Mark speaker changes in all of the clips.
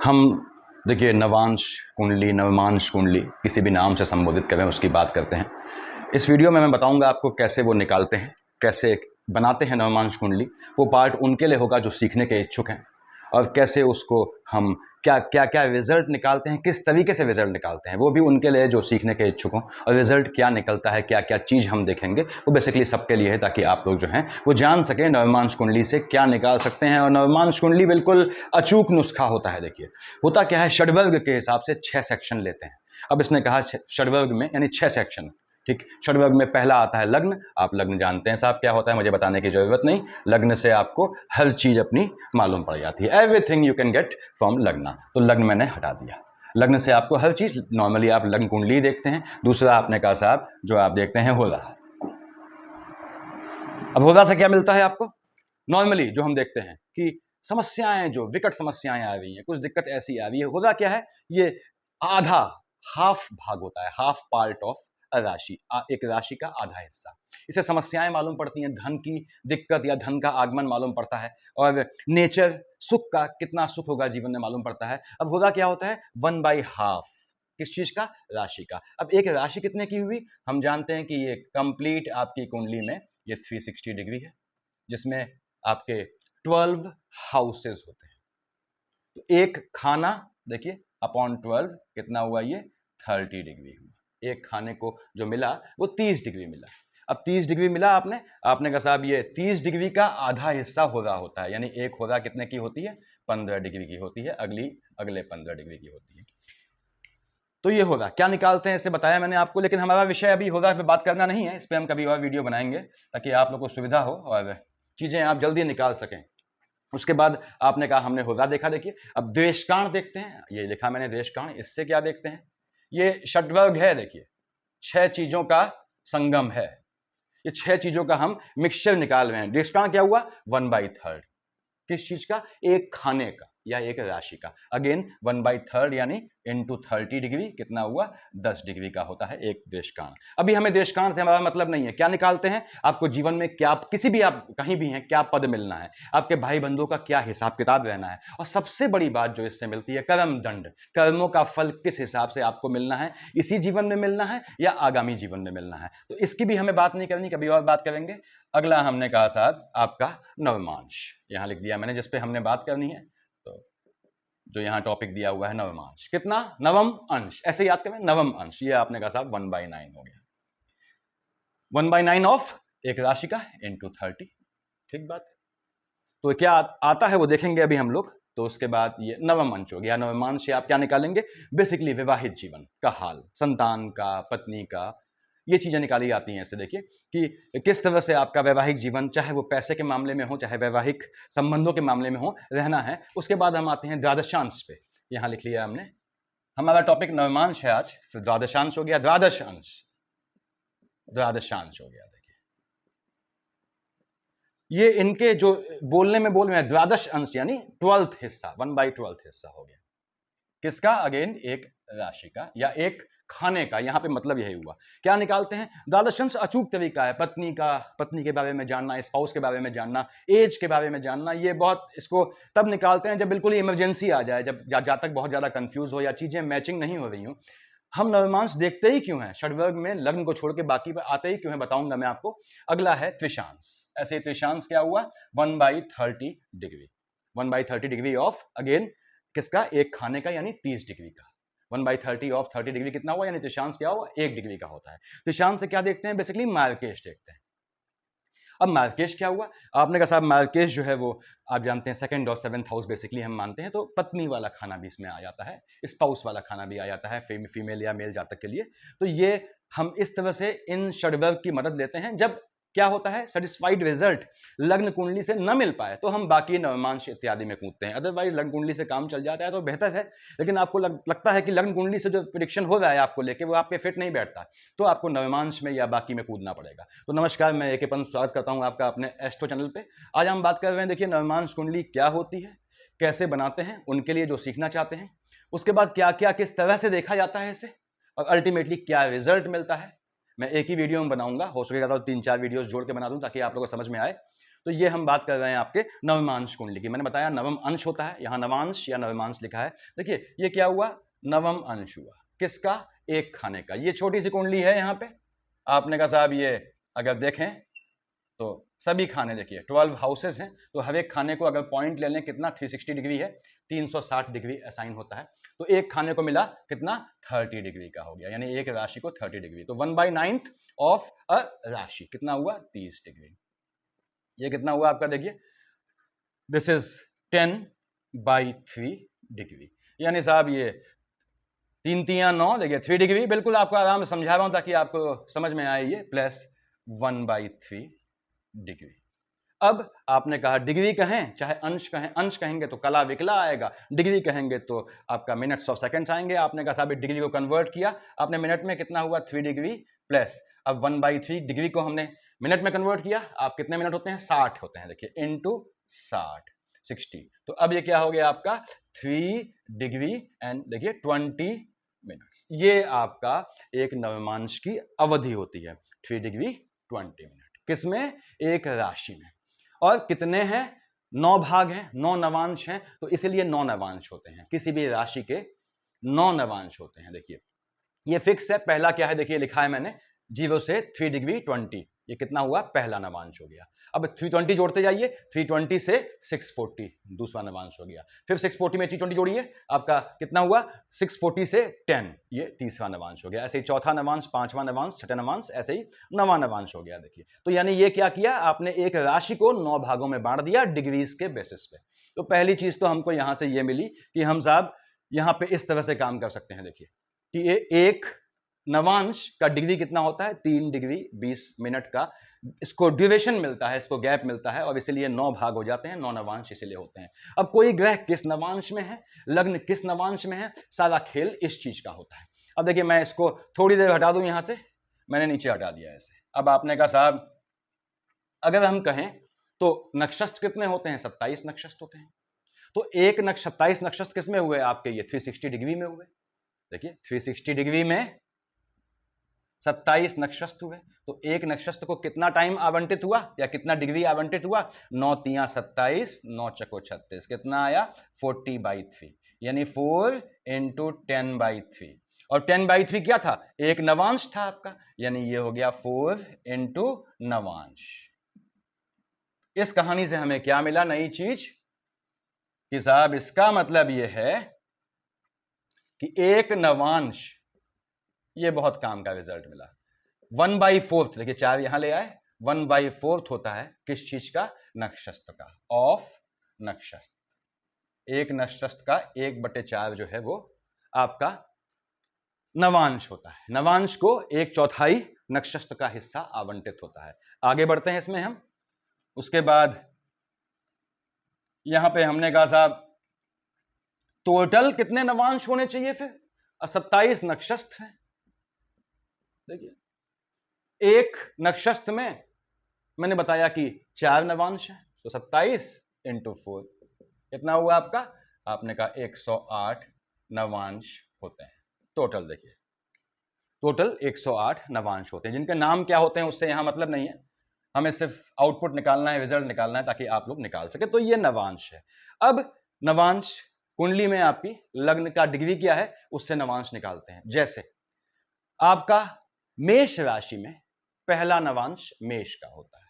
Speaker 1: हम देखिए नवांश कुंडली, नवमांश कुंडली, किसी भी नाम से संबोधित करें उसकी बात करते हैं। इस वीडियो में मैं बताऊंगा आपको कैसे वो निकालते हैं, कैसे बनाते हैं नवमांश कुंडली। वो पार्ट उनके लिए होगा जो सीखने के इच्छुक हैं, और कैसे उसको हम क्या क्या क्या रिजल्ट निकालते हैं, किस तरीके से रिजल्ट निकालते हैं, वो भी उनके लिए जो सीखने के इच्छुक हों। और रिजल्ट क्या निकलता है, क्या क्या चीज़ हम देखेंगे, वो बेसिकली सबके लिए है, ताकि आप लोग जो हैं वो जान सकें नवमांश कुंडली से क्या निकाल सकते हैं। और नवमांश कुंडली बिल्कुल अचूक नुस्खा होता है। देखिए होता क्या है, षडवर्ग के हिसाब से 6 सेक्शन लेते हैं। अब इसने कहा षडवर्ग में यानी 6 सेक्शन, ठीक। षडवर्ग में पहला आता है लग्न। आप लग्न जानते हैं साहब क्या होता है, मुझे बताने की जरूरत नहीं। लग्न से आपको हर चीज अपनी मालूम पड़ जाती है। Everything you can get from लग्न। तो लग्न मैंने हटा दिया। लग्न से आपको हर चीज, नॉर्मली आप लग्न कुंडली देखते हैं। दूसरा आपने कहा साहब जो आप देखते हैं होगा। अब होगा से क्या मिलता है आपको? नॉर्मली जो हम देखते हैं कि समस्याएं, जो विकट समस्याएं आ रही हैं, कुछ दिक्कत ऐसी आ रही है, होगा क्या है, ये आधा, हाफ भाग होता है, हाफ पार्ट ऑफ राशि, एक राशि का आधा हिस्सा। इसे समस्याएं मालूम पड़ती हैं, धन की दिक्कत या धन का आगमन मालूम पड़ता है, और नेचर, सुख का, कितना सुख होगा जीवन में मालूम पड़ता है। अब होगा क्या होता है, 1/2 किस चीज का? राशि का। अब एक राशि कितने की हुई? हम जानते हैं कि ये कंप्लीट आपकी कुंडली में ये 360 डिग्री है, जिसमें आपके 12 हाउसेस होते हैं। तो एक खाना देखिए अपॉन 12 कितना हुआ, ये 30 डिग्री हुआ। एक खाने को जो मिला वो 30 डिग्री मिला। अब 30 डिग्री मिला आपने कहा साहब ये 30 डिग्री का आधा हिस्सा हो रहा होता है, यानी एक हो रहा कितने की होती है? 15 डिग्री की होती है, अगले 15 डिग्री की होती है। तो ये होगा क्या निकालते हैं, इसे बताया मैंने आपको, लेकिन हमारा विषय अभी होगा पे बात करना नहीं है। इस पर हम कभी और वीडियो बनाएंगे ताकि आप लोगों को सुविधा हो और चीजें आप जल्दी निकाल सकें। उसके बाद आपने कहा हमने होगा देखा। देखिए अब द्वेषकाण देखते हैं, ये लिखा मैंने द्वेषकाण। इससे क्या देखते हैं, ये षडवर्ग है। देखिए 6 चीजों का संगम है, ये 6 चीजों का हम मिक्सचर निकाल रहे हैं। द्वेषकाण क्या हुआ? 1/3 किस चीज का? एक खाने का या एक राशि का। अगेन 1/3 यानी इंटू 30 डिग्री कितना हुआ? 10 डिग्री का होता है एक देशकाण। अभी हमें देशकाण से हमारा मतलब नहीं है। क्या निकालते हैं? आपको जीवन में क्या, किसी भी आप कहीं भी हैं, क्या पद मिलना है, आपके भाई बंधुओं का क्या हिसाब किताब रहना है, और सबसे बड़ी बात जो इससे मिलती है, कर्म दंड, कर्मों का फल किस हिसाब से आपको मिलना है, इसी जीवन में मिलना है या आगामी जीवन में मिलना है। तो इसकी भी हमें बात नहीं करनी, कभी और बात करेंगे। अगला हमने कहा साहब आपका नवमांश, यहां लिख दिया मैंने जिस पे हमने बात करनी है। तो जो यहां टॉपिक दिया हुआ है नवमांश, कितना? नवम अंश, ऐसे याद करें, नवम अंश। ये आपने कहा साहब 1/9 हो गया, 1/9 ऑफ एक राशि का इंटू 30, ठीक बात है। तो क्या आता है वो देखेंगे अभी हम लोग। तो उसके बाद ये नवम अंश हो गया। नवमांश से आप क्या निकालेंगे? बेसिकली विवाहित जीवन का हाल, संतान का, पत्नी का, ये चीजें निकाली जाती हैं। इससे देखिए कि किस तरह से आपका वैवाहिक जीवन, चाहे वो पैसे के मामले में हो, चाहे वैवाहिक संबंधों के मामले में हो, रहना है। उसके बाद हम आते हैं द्वादशांश पे। यहां लिख लिया हमने, हमारा टॉपिक नवमांश है आज, फिर द्वादशांश हो गया, द्वादश अंश, द्वादशांश हो गया। देखिए ये इनके जो बोलने में बोल रहे हैं, द्वादश अंश यानी 12th हिस्सा, 1/12 हिस्सा हो गया किसका? अगेन एक राशि का या एक खाने का। यहां पे मतलब यही हुआ। क्या निकालते हैं? द्वादशांश अचूक तरीका है पत्नी का, पत्नी के बारे में जानना, स्पाउस के बारे में जानना, एज के बारे में जानना। ये बहुत, इसको तब निकालते हैं जब बिल्कुल इमरजेंसी आ जाए, जब जातक बहुत ज्यादा कंफ्यूज हो या चीजें मैचिंग नहीं हो रही हो। हम नवमांश देखते ही क्यों हैं षडवर्ग में, लग्न को छोड़ के बाकी पर आते ही क्यों है, बताऊंगा मैं आपको। अगला है त्रिशांश। ऐसे त्रिशांश क्या हुआ? 1/30 डिग्री, 1/30 डिग्री ऑफ अगेन किसका? एक खाने का, यानी 30 डिग्री का। 1/30 ऑफ 30 डिग्री कितना हुआ, यानी त्रिशांश क्या हुआ? 1 डिग्री का होता है। त्रिशांश से क्या देखते हैं? बेसिकली मार्केश देखते हैं। अब मार्केश क्या हुआ? आपने कहा साहब मार्केश जो है वो आप जानते हैं 2nd और 7th हाउस बेसिकली हम मानते हैं, तो पत्नी वाला खाना भी इसमें आ जाता है, स्पाउस वाला खाना भी आ जाता है फीमेल या मेल जातक के लिए। तो ये हम इस तरह से इन षडवर्ग की मदद लेते हैं। जब क्या होता है, सेटिस्फाइड रिजल्ट लग्न कुंडली से न मिल पाए तो हम बाकी नवमांश इत्यादि में कूदते हैं। अदरवाइज लग्न कुंडली से काम चल जाता है तो बेहतर है। लेकिन आपको लगता है कि लग्न कुंडली से जो प्रेडिक्शन हो रहा है आपको लेके वो आपके फिट नहीं बैठता, तो आपको नवमांश में या बाकी में कूदना पड़ेगा। तो नमस्कार, मैं AK पंत स्वागत करता हूं आपका अपने एस्ट्रो चैनल पे। आज हम बात कर रहे हैं, देखिए नवमांश कुंडली क्या होती है, कैसे बनाते हैं, उनके लिए जो सीखना चाहते हैं। उसके बाद क्या क्या किस तरह से देखा जाता है इसे, और अल्टीमेटली क्या रिजल्ट मिलता है। मैं एक ही वीडियो में बनाऊंगा, हो सकेगा तो 3-4 वीडियोस जोड़ के बना दूं ताकि आप लोगों को समझ में आए। तो ये हम बात कर रहे हैं आपके नवमांश कुंडली की। मैंने बताया नवम अंश होता है, यहाँ नवांश या नवमांश लिखा है। देखिए ये क्या हुआ, नवम अंश हुआ किसका, एक खाने का। ये छोटी सी कुंडली है, यहाँ पे आपने कहा साहब ये अगर देखें तो सभी खाने देखिए 12 हाउसेस हैं, तो हर एक खाने को अगर पॉइंट ले लें कितना 360 डिग्री है, 360 डिग्री असाइन होता है। तो एक खाने को मिला कितना 30 डिग्री का हो गया, यानी एक राशि को 30 डिग्री। तो 1/9 ऑफ अ राशि कितना हुआ 30 डिग्री। ये कितना हुआ आपका, देखिए दिस इज 10/3 डिग्री, यानी साहब ये 3 3 9, देखिए 3 डिग्री। बिल्कुल आपको आराम से समझा रहा हूं ताकि आपको समझ में आए, ये प्लस 1/3 डिग्री। अब आपने कहा डिग्री कहें चाहे अंश कहें, अंश कहेंगे तो कला विकला आएगा, डिग्री कहेंगे तो आपका मिनट्स ऑफ सेकंड्स आएंगे। आपने कहा साहब डिग्री को कन्वर्ट किया आपने मिनट में, कितना हुआ 3 डिग्री प्लस, अब 1/3 डिग्री को हमने मिनट में कन्वर्ट किया, आप कितने मिनट होते हैं 60 होते हैं, देखिए इनटू 60 तो अब ये क्या हो गया आपका 3 डिग्री एंड देखिए 20 मिनट्स। ये आपका एक नवमांश की अवधि होती है, 3 डिग्री 20 मिनट। किसमें, एक राशि में। और कितने हैं, 9 भाग हैं, 9 नवांश हैं, तो इसलिए 9 नवांश होते हैं, किसी भी राशि के 9 नवांश होते हैं। देखिए ये फिक्स है, पहला क्या है देखिए लिखा है मैंने 0 से 3 डिग्री 20, ये कितना हुआ पहला नवांश हो गया। अब 320 जोड़ते जाइए, 320 से 640 दूसरा नवांश हो गया, फिर 640 में 320 जोड़िए, आपका कितना हुआ 640 से 10, ये तीसरा नवांश हो गया। ऐसे ही चौथा नवांश, पांचवा नवांश, छठा नवांश, ऐसे ही नवा नवांश हो गया। देखिए तो यानी ये क्या किया आपने, एक राशि को 9 भागों में बांट दिया डिग्रीज के बेसिस पे। तो पहली चीज तो हमको यहां से ये मिली कि हम साहब यहां पे इस तरह से काम कर सकते हैं। देखिए कि ये एक नवांश का डिग्री कितना होता है 3 डिग्री 20 मिनट का, इसको ड्यूरेशन मिलता है, इसको गैप मिलता है, और इसीलिए 9 भाग हो जाते हैं, 9 नवांश इसीलिए होते हैं। अब कोई ग्रह किस नवांश में है, लग्न किस नवांश में है, सारा खेल इस चीज का होता है। अब देखिए मैं इसको थोड़ी देर हटा दूं, यहां से मैंने नीचे हटा दिया ऐसे। अब आपने कहा साहब अगर हम कहें तो नक्षत्र कितने होते हैं, 27 नक्षत्र होते हैं। तो एक 27 नक्षत्र किस में हुए आपके, ये 360 डिग्री में हुए। देखिए 360 डिग्री में 27 नक्षत्र हुए, तो एक नक्षत्र को कितना टाइम आवंटित हुआ या कितना डिग्री आवंटित हुआ, 9 3 27, 9 चको 36, कितना आया 40/3, यानी 4 × 10/3। और 10/3 क्या था, एक नवांश था आपका, यानी ये हो गया 4 × नवांश। इस कहानी से हमें क्या मिला, नई चीज कि साहब इसका मतलब यह है कि एक नवांश, ये बहुत काम का रिजल्ट मिला। 1/4, देखिए 4 यहां ले आए, 1/4 होता है किस चीज का, नक्षत्र का, ऑफ नक्षत्र। एक नक्षत्र का 1/4 जो है वो आपका नवांश होता है। नवांश को 1/4 नक्षत्र का हिस्सा आवंटित होता है। आगे बढ़ते हैं इसमें हम। उसके बाद यहां पे हमने कहा साहब टोटल कितने नवांश होने चाहिए, फिर 27 नक्षत्र हैं। देखिए एक नक्षत्र में मैंने बताया कि 4 नवांश है, तो 27 × 4 कितना हुआ आपका, आपने कहा 108 नवांश होते हैं टोटल। देखिए टोटल 108 नवांश होते हैं, जिनके नाम क्या होते हैं उससे यहां मतलब नहीं है, हमें सिर्फ आउटपुट निकालना है, रिजल्ट निकालना है, ताकि आप लोग निकाल सके। तो ये नवांश है। अब नवांश कुंडली में आपकी लग्न का डिग्री क्या है उससे नवांश निकालते हैं। जैसे आपका मेष राशि में पहला नवांश मेष का होता है,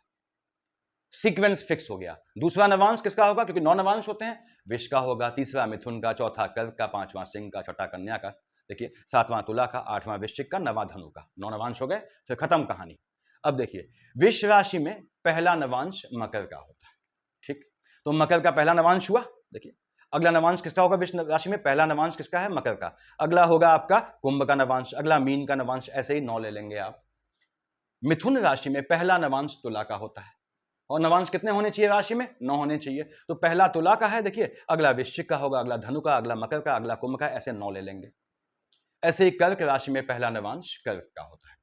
Speaker 1: सीक्वेंस फिक्स हो गया। दूसरा नवांश किसका होगा, क्योंकि 9 नवांश होते हैं, वृष का होगा, तीसरा मिथुन का, चौथा कर्क का, पांचवा सिंह का, छठा कन्या का, देखिए सातवां तुला का, आठवां वृश्चिक का, नवा धनु का। 9 नवांश हो गए, फिर खत्म कहानी। अब देखिए वृष राशि में पहला नवांश मकर का होता है, ठीक, तो मकर का पहला नवांश हुआ। देखिए अगला नवांश किसका होगा, वृष राशि में पहला नवांश किसका है, मकर का। अगला होगा आपका कुंभ का नवांश, अगला मीन का नवांश, ऐसे ही 9 ले लेंगे आप। मिथुन राशि में पहला नवांश तुला का होता है, और नवांश कितने होने चाहिए राशि में, 9 होने चाहिए। तो पहला तुला का है, देखिए अगला वृश्चिक का होगा, अगला धनु का, अगला मकर का, अगला कुंभ का, ऐसे 9 ले लेंगे। ऐसे ही कर्क राशि में पहला नवांश कर्क का होता है,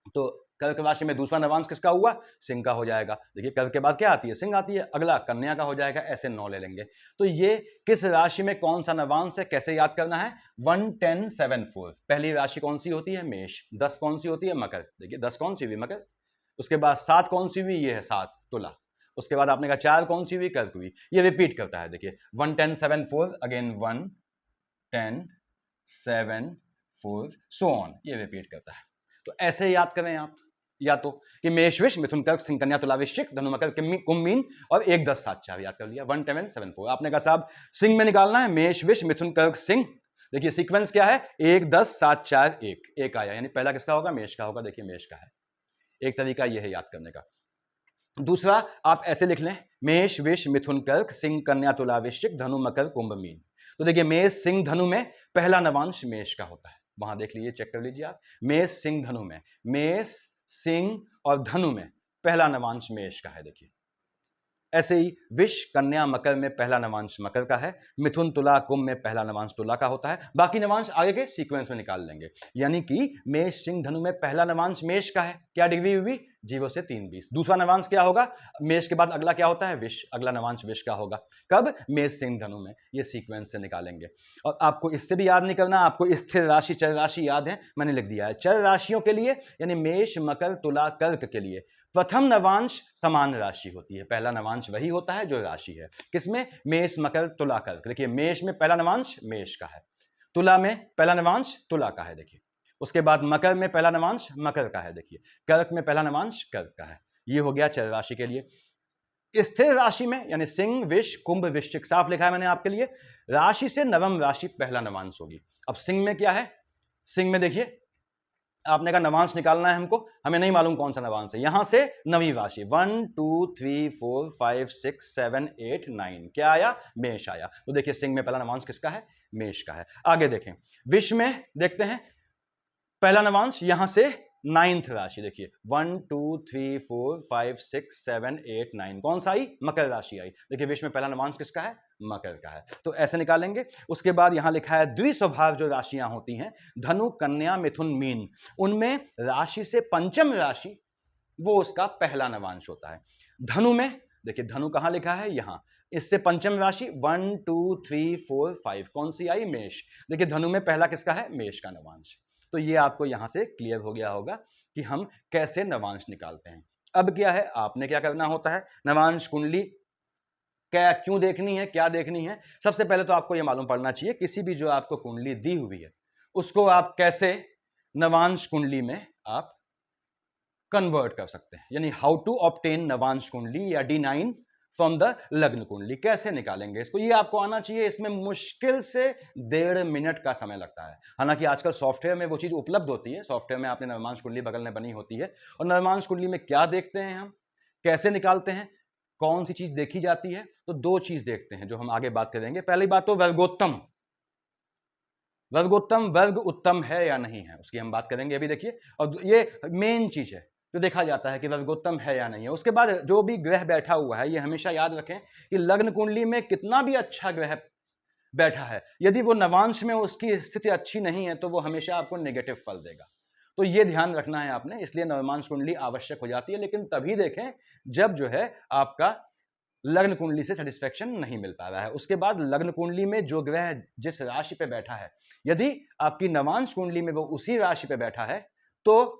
Speaker 1: तो कर्क राशि में दूसरा नवांश किसका हुआ, सिंह का हो जाएगा। देखिए कर्क के बाद क्या आती है, सिंह आती है, अगला कन्या का हो जाएगा, ऐसे 9 ले लेंगे। तो ये किस राशि में कौन सा नवांश है कैसे याद करना है, 1 10 7 4। पहली राशि कौन सी होती है, मेष। 10 कौन सी होती है, मकर। देखिए 10 कौन सी हुई, मकर। उसके बाद 7 कौन सी हुई, ये है 7 तुला। उसके बाद आपने कहा 4 कौन सी हुई, कर्क हुई। ये रिपीट करता है, देखिए 1 10 7 4, अगेन 1 10 7 4, सो ऑन, ये रिपीट करता है। तो ऐसे याद करें आप, या तो कि मेष वृष मिथुन कर्क सिंह कन्या तुला वृश्चिक धनु मकर कुंभ मीन और 1 10 7 4 याद कर लिया, 1 7 7 4। आपने कहा साहब सिंह में निकालना है, मेष वृष मिथुन कर्क सिंह। देखिए सीक्वेंस क्या है, 1 10 7 4 1, एक आया, यानी पहला किसका होगा, मेष का होगा। देखिए मेष का है, एक तरीका यह है याद करने का। दूसरा आप ऐसे लिख लें, मेष वृष मिथुन कर्क सिंह कन्या तुला वृश्चिक धनु मकर कुंभ मीन। तो देखिए मेष सिंह धनु में पहला नवांश मेष का होता है, वहां देख लीजिए, चेक कर लीजिए आप। मेष सिंह धनु में, मेष सिंह और धनु में पहला नवांश मेष का है। देखिए ऐसे ही विष कन्या मकर में पहला नवांश मकर का है, मिथुन तुला कुंभ में पहला नवांश तुला का होता है। बाकी नवांश आगे के सीक्वेंस में निकाल लेंगे, यानी कि मेष सिंह धनु में पहला नवांश मेष का है। क्या डिग्री हुई, 0 से 3 20। दूसरा नवांश क्या होगा, मेष के बाद अगला क्या होता है, विष, अगला नवांश विष का होगा। कब, मेष सिंह धनु में। ये सीक्वेंस से निकालेंगे। और आपको इससे भी याद नहीं करना, आपको स्थिर राशि चर राशि याद है, मैंने लिख दिया है। चर राशियों के लिए यानी मेष मकर तुला कर्क के लिए प्रथम नवांश समान राशि होती है, पहला नवांश वही होता है जो राशि है। किसमें, मेष मकर तुला कर्क। देखिए मेष में पहला नवांश मेष का है, तुला में पहला नवांश तुला का है। देखिए उसके बाद मकर में पहला नवांश मकर का है, देखिए कर्क में पहला नवांश कर्क का है। ये हो गया चर राशि के लिए। स्थिर राशि में यानी सिंह विष कुंभ वृश्चिक, साफ लिखा है मैंने आपके लिए, राशि से नवम राशि पहला नवांश होगी। अब सिंह में क्या है, सिंह में देखिए आपने कहा नवांश निकालना है हमको, हमें नहीं मालूम कौन सा नवांश है। यहां से नवीं राशि 1 2 3 4 5 6 7 8 9, क्या आया, मेष आया। तो देखिए सिंह में पहला नवांश किसका है, मेष का है। आगे देखें, विष में देखते हैं पहला नवांश यहां से 9th राशि, देखिए 1 2 3 4 5 6 7 8 9, कौन सा आई, मकर राशि आई। देखिए विष में पहला नवांश किसका है, मकर का है। तो ऐसे निकालेंगे। उसके बाद यहां लिखा है द्विस्वभाव जो राशियां होती हैं, धनु कन्या मिथुन मीन, उनमें राशि से पंचम राशि वो उसका पहला नवांश होता है। धनु में देखिए, धनु कहां लिखा है, यहां, इससे पंचम राशि 1 2 3 4 5, कौन सी आई, मेष। देखिए धनु में पहला किसका है, मेष का नवांश। तो ये आपको यहां से क्लियर हो गया होगा कि हम कैसे नवांश निकालते हैं। अब क्या है, आपने क्या करना होता है, नवांश कुंडली क्या क्यों देखनी है, क्या देखनी है। सबसे पहले तो आपको यह मालूम पड़ना चाहिए किसी भी जो आपको कुंडली दी हुई है उसको आप कैसे नवांश कुंडली में आप कन्वर्ट कर सकते हैं, यानी हाउ टू ऑब्टेन नवांश कुंडली या D9 फ्रॉम द लग्न कुंडली, कैसे निकालेंगे इसको, ये आपको आना चाहिए। इसमें मुश्किल से 1.5 मिनट का समय लगता है। हालांकि आजकल सॉफ्टवेयर में वो चीज उपलब्ध होती है, सॉफ्टवेयर में आपने नवमांश कुंडली बगल में बनी होती है, और नवमांश कुंडली में क्या देखते हैं हम, कैसे निकालते हैं, कौन सी चीज देखी जाती है। तो 2 चीज देखते हैं जो हम आगे बात करेंगे। पहली बात तो वर्गोत्तम, वर्गोत्तम वर्ग उत्तम है या नहीं है, उसकी हम बात करेंगे अभी। देखिए, और ये मेन चीज है जो देखा जाता है कि वर्गोत्तम है या नहीं है। उसके बाद जो भी ग्रह बैठा हुआ है, ये हमेशा याद रखें कि लग्न कुंडली में कितना भी अच्छा ग्रह बैठा है, यदि वो नवांश में उसकी स्थिति अच्छी नहीं है तो वो हमेशा आपको नेगेटिव फल देगा। तो ये ध्यान रखना है आपने, इसलिए नवमांश कुंडली आवश्यक हो जाती है। लेकिन तभी देखें जब जो है आपका लग्न कुंडली से सेटिस्फेक्शन नहीं मिल पा रहा है। उसके बाद लग्न कुंडली में जो ग्रह जिस राशि पे बैठा है, यदि आपकी नवांश कुंडली में वो उसी राशि पे बैठा है तो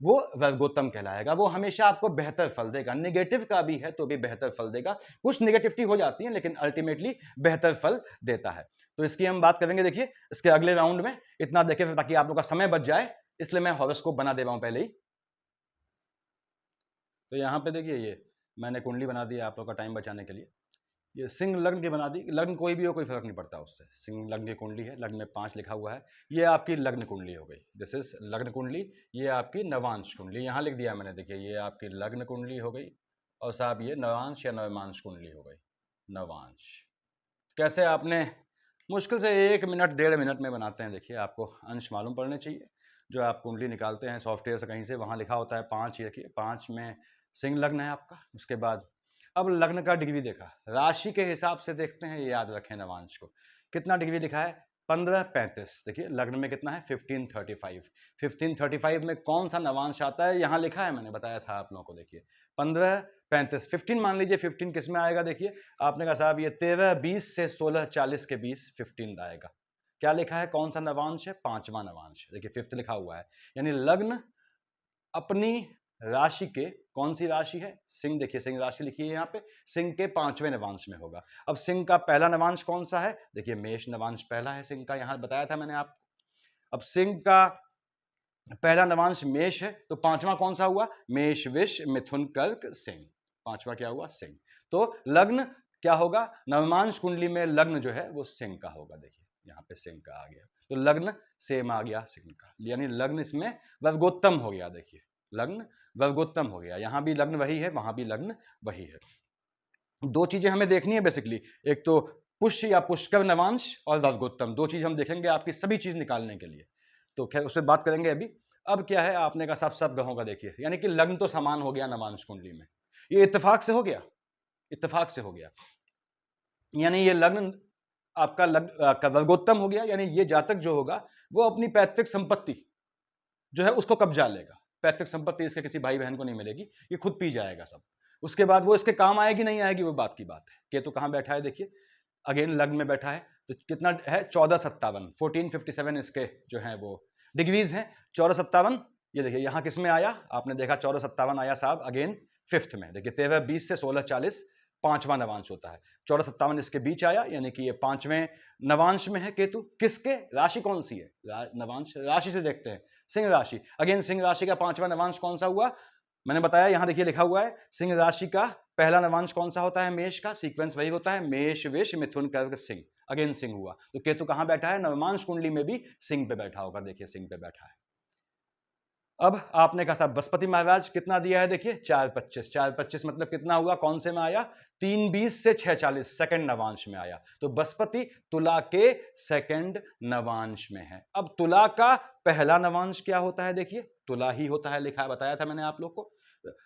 Speaker 1: वो वर्गोत्तम कहलाएगा। वो हमेशा आपको बेहतर फल देगा, नेगेटिव का भी है तो भी बेहतर फल देगा। कुछ नेगेटिविटी हो जाती है लेकिन अल्टीमेटली बेहतर फल देता है। तो इसकी हम बात करेंगे। देखिए इसके अगले राउंड में, इतना देखें ताकि आप लोग का समय बच जाए, इसलिए मैं हॉरोस्कोप बना दे रहा हूं पहले ही। तो यहां पे देखिए, ये मैंने कुंडली बना दी आप लोग का टाइम बचाने के लिए। ये सिंह लग्न की बना दी, लग्न कोई भी हो कोई फर्क नहीं पड़ता उससे। सिंह लग्न की कुंडली है, लग्न में 5 लिखा हुआ है, ये आपकी लग्न कुंडली हो गई। दिस इज लग्न कुंडली, ये आपकी नवांश कुंडली, यहाँ लिख दिया मैंने। देखिए ये आपकी लग्न कुंडली हो गई, और साहब ये नवांश या नवमांश कुंडली हो गई। नवांश कैसे आपने मुश्किल से 1 मिनट 1.5 मिनट में बनाते हैं। देखिए आपको अंश मालूम पड़ने चाहिए। जो आप कुंडली निकालते हैं सॉफ्टवेयर से कहीं से, वहाँ लिखा होता है 5, देखिए 5 में सिंह लग्न है आपका। उसके बाद अब लग्न का डिग्री देखा, राशि के हिसाब से देखते हैं, ये याद रखें नवांश को। कितना डिग्री लिखा है, 1535। देखिए लग्न में कितना है, 1535। 1535 में कौन सा नवांश आता है, यहाँ लिखा है, मैंने बताया था आप लोगों को। देखिए 1535, 15 मान लीजिए, 15 किस में आएगा। देखिए आपने कहा साहब ये 13:20 से 16:40 के बीच 15 आएगा। क्या लिखा है, कौन सा नवांश है, 5वां नवांश। देखिए 5th लिखा हुआ है, यानी लग्न अपनी राशि के, कौन सी राशि है, सिंह, देखिए सिंह राशि लिखी है यहाँ पे, सिंह के 5वें नवांश में होगा। अब सिंह का पहला नवांश कौन सा है, देखिए मेष नवांश पहला है सिंह का, यहां बताया था मैंने आपको। अब सिंह का पहला नवांश मेष है, तो पांचवा कौन सा हुआ, मेष विष मिथुन कर्क सिंह, पांचवा क्या हुआ, सिंह। तो लग्न क्या होगा, नवमांश कुंडली में लग्न जो है वो सिंह का होगा, देखिए यहाँ पे सिंह का आ गया, तो लग्न सेम आ गया सिंह का, यानी लग्न इसमें वर्गोत्तम हो गया, देखिए लग्न वर्गोत्तम हो गया, यहां भी लग्न वही है, वहां भी लग्न वही है। दो चीजें हमें देखनी है बेसिकली, एक तो पुष्य या पुष्कर नवांश और वर्गोत्तम, दो चीज हम देखेंगे आपकी सभी चीज निकालने के लिए, तो खैर उस पर बात करेंगे अभी। अब क्या है, आपने का सब ग्रहों का देखिए, यानी कि लग्न तो समान हो गया नवांश कुंडली में, ये इत्तेफाक से हो गया, इत्तेफाक से हो गया, यानी ये लग्न आपका वर्गोत्तम हो गया, यानी ये जातक जो होगा वो अपनी पैतृक संपत्ति जो है उसको कब्जा लेगा, पैतृक संपत्ति इसके किसी भाई बहन को नहीं मिलेगी, ये खुद पी जाएगा सब, उसके बाद वो इसके काम आएगी नहीं आएगी वो बात की बात है। केतु कहां बैठा है, देखिए अगेन लग्न में बैठा है, तो कितना है 1457, 1457 इसके जो है वो डिग्रीज हैं, 1457, ये देखिए यहां किस में आया, आपने देखा 1457 आया साहब अगेन फिफ्थ में, देखिए 13:20 से 16:40 पांचवा नवांश होता है, 1457 इसके बीच आया, यानी कि ये पांचवें नवांश में है केतु, किसके, राशि कौन सी है, नवांश राशि से देखते हैं, सिंह राशि, अगेन सिंह राशि का पांचवा नवांश कौन सा हुआ, मैंने बताया यहां देखिए लिखा हुआ है, सिंह राशि का पहला नवांश कौन सा होता है, मेष का, सीक्वेंस वही होता है, मेष विष मिथुन कर्क सिंह, अगेन सिंह हुआ, तो केतु कहां बैठा है, नवमांश कुंडली में भी सिंह पे बैठा होगा, देखिए सिंह पे बैठा है। अब आपने कहा साहब बृहस्पति महाराज कितना दिया है, देखिए 4:25, 4:25 मतलब कितना हुआ, कौन से में आया, 3:20 से 6:40 सेकंड नवांश में आया, तो बृहस्पति तुला के सेकंड नवांश में है। अब तुला का पहला नवांश क्या होता है, देखिए तुला ही होता है, लिखा है, बताया था मैंने आप लोग को।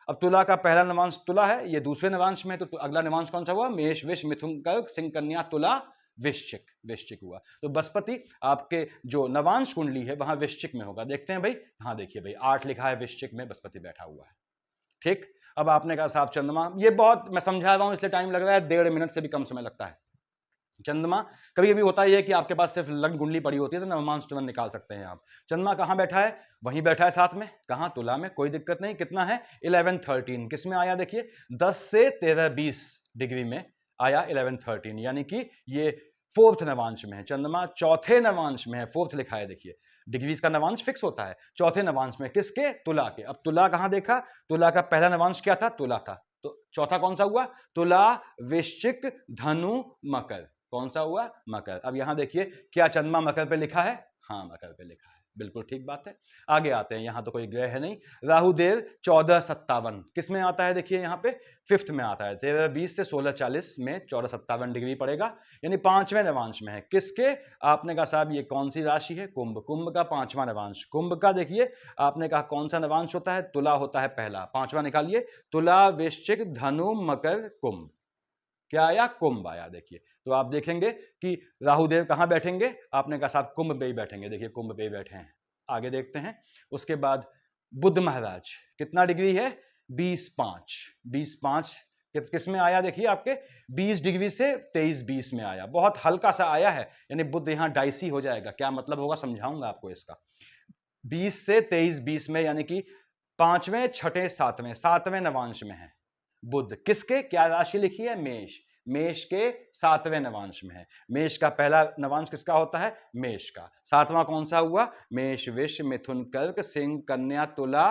Speaker 1: अब तुला का पहला नवांश तुला है, ये दूसरे नवांश में है, तो अगला नवांश कौन सा हुआ, मेष विष मिथुन कर्क सिंह कन्या तुला वृश्चिक, वृश्चिक हुआ, तो बृहस्पति आपके जो नवांश कुंडली है वहां वृश्चिक में होगा, देखते हैं भाई, हाँ देखिए भाई 8 लिखा है, वृश्चिक में बृहस्पति बैठा हुआ है, ठीक। अब आपने कहा साहब चंद्रमा, ये बहुत मैं समझा रहा हूं इसलिए टाइम लग रहा है, 1.5 मिनट से भी कम समय लगता है। चंद्रमा कभी कभी होता है कि आपके पास सिर्फ लग्न कुंडली पड़ी होती है तो नवमांश तुरंत निकाल सकते हैं आप। चंद्रमा कहां बैठा है, वहीं बैठा है साथ में, कहां, तुला में, कोई दिक्कत नहीं, कितना है 11-13, किस में आया, देखिए 10 से 13-20 डिग्री में आया 11-13, यानी कि ये फोर्थ नवांश में है, चंद्रमा चौथे नवांश में है, फोर्थ लिखा है, देखिए डिग्रीज का नवांश फिक्स होता है, चौथे नवांश में, किसके, तुला के। अब तुला कहां देखा, तुला का पहला नवांश क्या था, तुला था, तो चौथा कौन सा हुआ, तुला वृश्चिक धनु मकर, कौन सा हुआ, मकर। अब यहां देखिए क्या चंद्रमा मकर पे लिखा है, हाँ मकर पे लिखा है, बिल्कुल ठीक बात है। आगे आते हैं, यहां तो कोई ग्रह है नहीं, राहुदेव 1457 किस में आता है, देखिए यहां पे फिफ्थ में आता है, 13:20 से 16:40 में 1457 डिग्री पड़ेगा, यानी पांचवें नवांश में है, किसके, आपने कहा साहब ये कौन सी राशि है, कुंभ, कुंभ का पांचवा नवांश, कुंभ का देखिए आपने कहा कौन सा नवांश होता है, तुला होता है पहला, पांचवा निकालिए, तुला वृश्चिक धनु मकर कुंभ, क्या आया, कुंभ आया, देखिए तो आप देखेंगे कि राहुदेव कहां बैठेंगे, आपने कहा साहब कुंभ पे ही बैठेंगे, देखिए कुंभ पे ही बैठे हैं। आगे देखते हैं, उसके बाद बुध महाराज कितना डिग्री है, 20:5, 20:5 किस में आया, देखिए आपके 20 डिग्री से 23:20 में आया, बहुत हल्का सा आया है, यानी बुध यहां डाइसी हो जाएगा, क्या मतलब होगा समझाऊंगा आपको इसका, 20 से 23:20 में, यानी कि पांचवें छठे सातवें, सातवें नवांश में है बुध, किसके, क्या राशि लिखी है, मेष, मेष के सातवें नवांश में है, मेष का पहला नवांश किसका होता है, मेष का, सातवां कौन सा हुआ, मेष विष मिथुन कर्क सिंह कन्या तुला,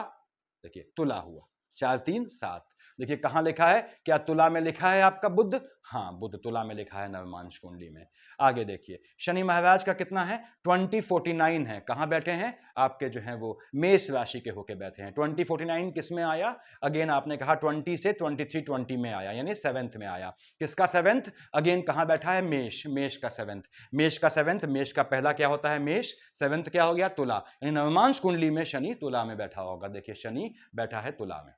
Speaker 1: देखिए तुला हुआ, 4-3-7, देखिए कहां लिखा है, क्या तुला में लिखा है आपका बुध, हाँ बुध तुला में लिखा है नवमांश कुंडली में। आगे देखिए शनि महाराज का कितना है, 2049 है, कहां बैठे हैं, आपके जो है वो मेष राशि के होके बैठे हैं, 2049 किस में आया, अगेन आपने कहा 20 से 23-20 में आया, यानी सेवेंथ में आया, किसका सेवेंथ, अगेन कहां बैठा है, मेष, मेष का सेवेंथ, मेष का सेवेंथ, मेष का पहला क्या होता है मेष, सेवेंथ क्या हो गया, तुला, यानी नवमांश कुंडली में शनि तुला में बैठा होगा, देखिए शनि बैठा है तुला में।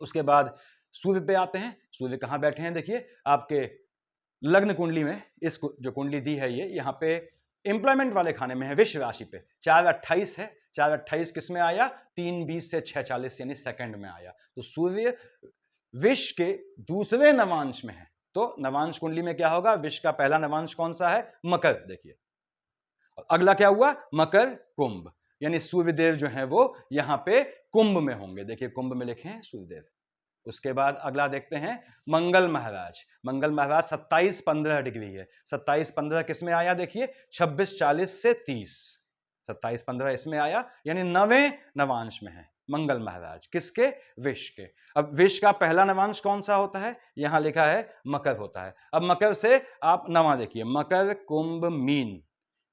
Speaker 1: उसके बाद सूर्य पे आते हैं, सूर्य कहां बैठे हैं, देखिए आपके लग्न कुंडली में, इस जो कुंडली दी है ये यहाँ पे एम्प्लॉयमेंट वाले खाने में है, विश्व राशि पे 4:28 है, 4:28 किस में आया, 3:20 से 6:40 यानी सेकंड में आया, तो सूर्य विश्व के दूसरे नवांश में है, तो नवांश कुंडली में क्या होगा, विश्व का पहला नवांश कौन सा है, मकर, देखिए अगला क्या हुआ, मकर कुंभ, यानी सूर्यदेव जो है वो यहाँ पे कुंभ में होंगे, देखिए कुंभ में लिखे हैं सूर्यदेव। उसके बाद अगला देखते हैं मंगल महाराज। मंगल महाराज 27-15 डिग्री है। 27-15 किस में आया, देखिए 26-40 से 30, 27-15 इसमें आया, यानी 9वें नवांश में है मंगल महाराज। किसके, विष के। अब विष का पहला नवांश कौन सा होता है, यहां लिखा है मकर होता है। अब मकर से आप नवा देखिए, मकर, कुंभ, मीन,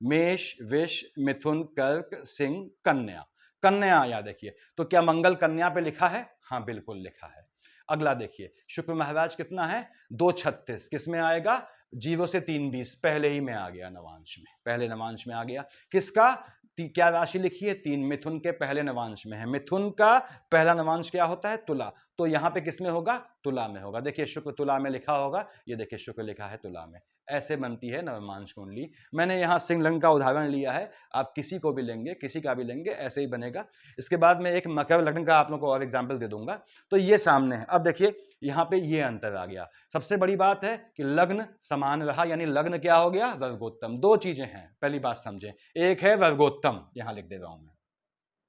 Speaker 1: मेष, विष, मिथुन, कर्क, सिंह, कन्या। कन्या आया देखिए, तो क्या मंगल कन्या पे लिखा है, हाँ बिल्कुल लिखा है। अगला देखिए शुक्र महाराज कितना है, 236, किस में आएगा, 0 से 3-20, पहले ही में आ गया नवांश में, पहले नवांश में आ गया। किसका, क्या राशि लिखी है, 3, मिथुन के पहले नवांश में है। मिथुन का पहला नवांश क्या होता है, तुला, तो यहां पे किसमें होगा, तुला में होगा। देखिए शुक्र तुला में लिखा होगा, ये देखिए शुक्र लिखा है तुला में। ऐसे बनती है नवमांश कुंडली। मैंने यहाँ सिंह लग्न का उदाहरण लिया है, आप किसी को भी लेंगे, किसी का भी लेंगे, ऐसे ही बनेगा। इसके बाद मैं एक मकर लग्न का आप लोगों को और एग्जाम्पल दे दूंगा। तो ये सामने है। अब देखिए यहाँ पे ये अंतर आ गया। सबसे बड़ी बात है कि लग्न समान रहा, यानी लग्न क्या हो गया, वर्गोत्तम। दो चीजें हैं, पहली बात समझें, एक है वर्गोत्तम, यहां लिख दे रहा हूं मैं,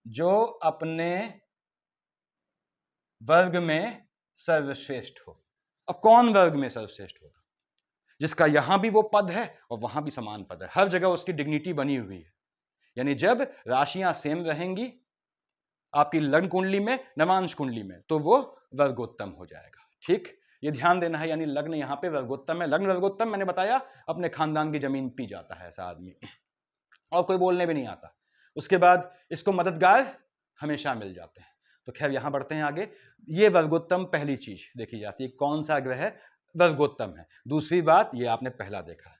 Speaker 1: जो अपने वर्ग में सर्वश्रेष्ठ हो। अब कौन वर्ग में सर्वश्रेष्ठ होगा, जिसका यहां भी वो पद है और वहां भी समान पद है, हर जगह उसकी डिग्निटी बनी हुई है। यानी जब राशियां सेम रहेंगी आपकी लग्न कुंडली में, नवांश कुंडली में, तो वो वर्गोत्तम हो जाएगा। ठीक, ये ध्यान देना है। यानी लग्न यहां पे वर्गोत्तम है। लग्न वर्गोत्तम मैंने बताया, अपने खानदान की जमीन पी जाता है ऐसा आदमी, और कोई बोलने भी नहीं आता। उसके बाद इसको मददगार हमेशा मिल जाते हैं। तो खैर यहां बढ़ते हैं आगे। ये वर्गोत्तम पहली चीज देखी जाती है, कौन सा ग्रह वर्गोत्तम है। दूसरी बात, ये आपने पहला देखा है,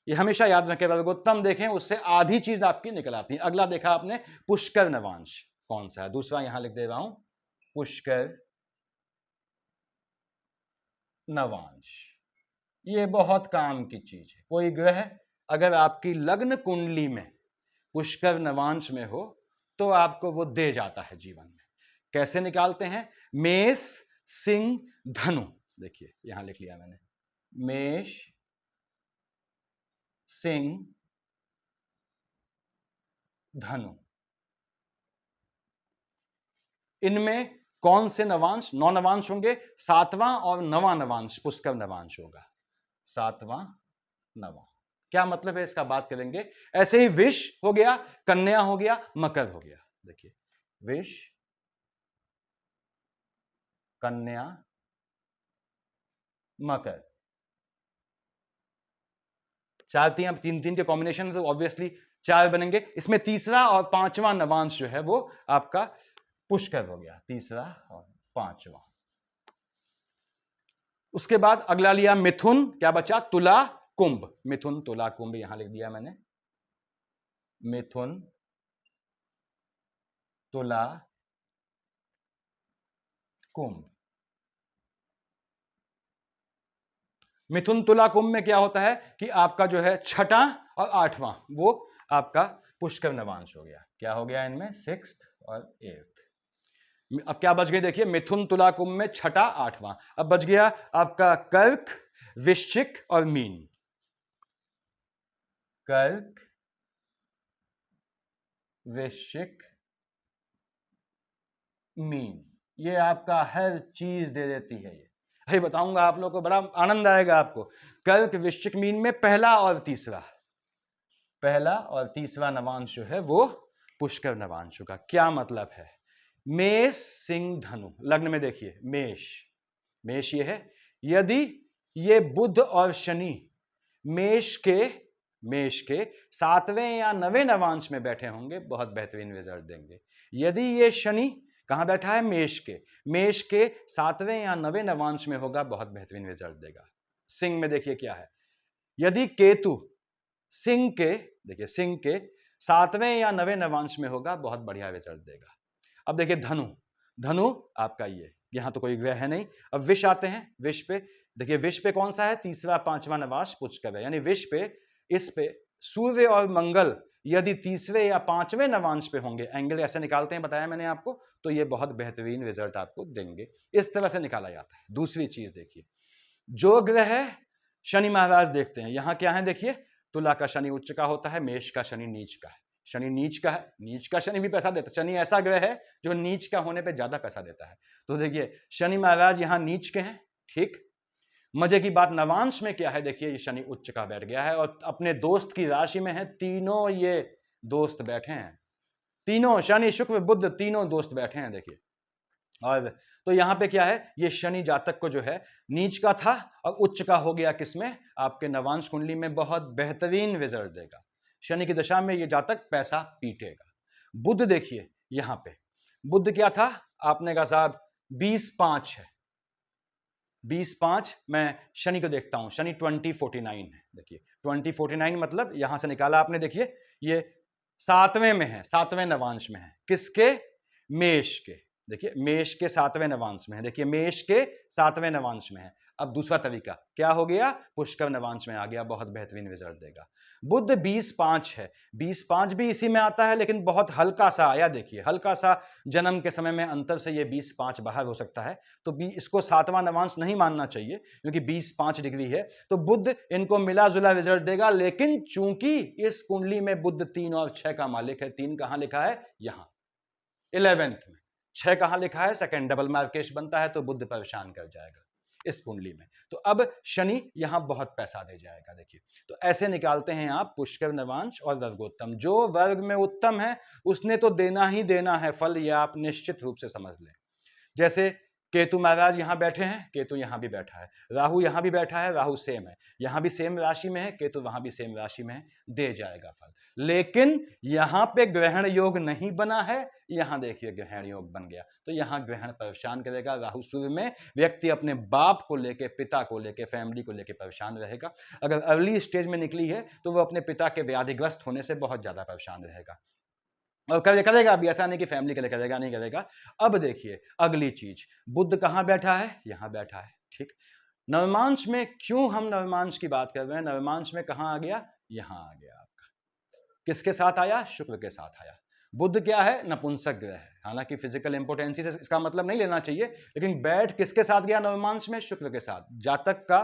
Speaker 1: ये हमेशा याद रखें, वर्गोत्तम देखें उससे आधी चीज आपकी निकल आती है। अगला देखा आपने पुष्कर नवांश, कौन सा है, दूसरा यहां लिख दे रहा हूं, पुष्कर नवांश। ये बहुत काम की चीज है। कोई ग्रह अगर आपकी लग्न कुंडली में पुष्कर नवांश में हो तो आपको वो दे जाता है जीवन में। कैसे निकालते हैं, मेष, सिंह, धनु। देखिए यहां लिख लिया मैंने, मेष, सिंह, धनु। इनमें कौन से नवांश, 9 नवांश होंगे, 7वां और 9वां नवांश पुष्कर नवांश होगा। 7वां, 9वां। क्या मतलब है इसका बात करेंगे। ऐसे ही विष हो गया, कन्या हो गया, मकर हो गया। देखिए विष, कन्या, मकर, 4 3 के कॉम्बिनेशन है, तो ऑब्वियसली 4 बनेंगे। इसमें तीसरा और 5वां नवांश जो है वो आपका पुष्कर हो गया, तीसरा और 5वां। उसके बाद अगला लिया मिथुन, क्या बचा, तुला, कुंभ। मिथुन, तुला, कुंभ यहां लिख दिया मैंने, मिथुन, तुला, कुंभ। मिथुन, तुला, कुंभ में क्या होता है कि आपका जो है 6ठा और 8वां वो आपका पुष्कर नवांश हो गया। क्या हो गया इनमें, 6th और 8th। अब क्या बच गए, देखिए मिथुन, तुला, कुंभ में 6ठा 8वां। अब बच गया आपका कर्क, वृश्चिक और मीन। कर्क, वृश्चिक, मीन, ये आपका हर चीज दे देती है। ये अभी बताऊंगा आप लोगों को, बड़ा आनंद आएगा आपको। कर्क, वृश्चिक, मीन में पहला और तीसरा नवांश जो है वो पुष्कर नवांश होगा। क्या मतलब है, मेष, सिंह, धनु। लग्न में देखिए मेष, मेष ये है, यदि ये बुध और शनि मेष के 7वें या 9वें नवांश में बैठे होंगे, बहुत बेहतरीन रिजल्ट देंगे। यदि ये शनि कहां बैठा है, मेष के 7वें या 9वें नवांश में होगा, बहुत बेहतरीन रिजल्ट देगा। सिंह में देखिए क्या है, यदि केतु सिंह के, देखिए सिंह के 7वें या 9वें नवांश में होगा, बहुत बढ़िया रिजल्ट देगा। अब देखिए धनु आपका ये, यहां तो कोई ग्रह है नहीं। अब विष आते हैं, विष पे देखिए, विष पे कौन सा है, तीसरा 5वां नवांश पुष्कर है। यानी विष पे, इस पे सूर्य और मंगल यदि तीसरे या 5वें नवांश पे होंगे, एंगल ऐसे निकालते हैं, बताया मैंने आपको, तो ये बहुत बेहतरीन रिजल्ट आपको देंगे। इस तरह से निकाला जाता है। दूसरी चीज देखिए, जो ग्रह शनि महाराज देखते हैं, यहां क्या है देखिए, तुला का शनि उच्च का होता है, मेष का शनि नीच का है। शनि नीच का है, नीच का शनि भी पैसा देता है। शनि ऐसा ग्रह है जो नीच का होने पे ज्यादा पैसा देता है। तो देखिए शनि महाराज यहाँ नीच के हैं, ठीक। मजे की बात नवांश में क्या है, देखिए ये शनि उच्च का बैठ गया है और अपने दोस्त की राशि में है। तीनों ये दोस्त बैठे हैं, तीनों शनि शुक्र बुध तीनों दोस्त बैठे हैं, देखिए। और तो यहां पे क्या है, ये शनि जातक को जो है नीच का था और उच्च का हो गया किसमें, आपके नवांश कुंडली में। बहुत बेहतरीन रिजल्ट देगा। शनि की दशा में ये जातक पैसा पीटेगा। बुध देखिए यहां पे, बुध क्या था, आपने कहा साहब 20-5 है, 20-5। मैं शनि को देखता हूं, शनि 20-49 है। देखिए 20-49 मतलब यहां से निकाला आपने, देखिए ये 7वें में है, 7वें नवांश में है। किसके, मेष के। देखिए मेष के 7वें नवांश में है, देखिए मेष के 7वें नवांश में है। अब दूसरा तरीका क्या हो गया, पुष्कर नवांश में आ गया, बहुत बेहतरीन रिजल्ट देगा। बुध 20-5 है, 20-5 भी इसी में आता है, लेकिन बहुत हल्का सा आया। देखिए हल्का सा जन्म के समय में अंतर से ये 20-5 बाहर हो सकता है। तो इसको 7वां नवांश नहीं मानना चाहिए, क्योंकि 20-5 डिग्री है। तो बुध इनको मिला जुला रिजल्ट देगा। लेकिन चूंकि इस कुंडली में बुध 3 और 6 का मालिक है, 3 कहां लिखा है, यहां 11th में। 6 कहां लिखा है, सेकंड डबल मार्केश बनता है, तो बुध परेशान कर जाएगा इस कुंडली में। तो अब शनि यहां बहुत पैसा दे जाएगा। देखिए तो ऐसे निकालते हैं आप पुष्कर नवांश और वर्गोत्तम। जो वर्ग में उत्तम है उसने तो देना ही देना है फल, यह आप निश्चित रूप से समझ लें। जैसे केतु महाराज यहां बैठे हैं, केतु यहां भी बैठा है, राहु यहां भी बैठा है, राहु सेम है, यहां भी सेम राशि में है, केतु वहां भी सेम राशि में है, दे जाएगा फल। लेकिन यहां पे ग्रहण योग नहीं बना है, यहां देखिए ग्रहण योग बन गया, तो यहां ग्रहण परेशान करेगा। राहु सूर्य में व्यक्ति अपने बाप को लेके, पिता को लेके, फैमिली को लेके परेशान रहेगा। अगर अर्ली स्टेज में निकली है तो वह अपने पिता के व्याधिग्रस्त होने से बहुत ज्यादा परेशान रहेगा। और करेगा भी, ऐसा नहीं कि फैमिली के लिए करेगा, नहीं करेगा। अब देखिए अगली चीज, बुध कहां बैठा है, यहां बैठा है, ठीक। नवमांश में क्यों हम नवमांश की बात कर रहे हैं, नवमांश में कहां आ गया, यहां आ गया आपका। किसके साथ आया, शुक्र के साथ आया। बुध क्या है, नपुंसक ग्रह है। हालांकि फिजिकल इंपोर्टेंसी से इसका मतलब नहीं लेना चाहिए, लेकिन बैठ किसके साथ गया नवमांश में, शुक्र के साथ। जातक का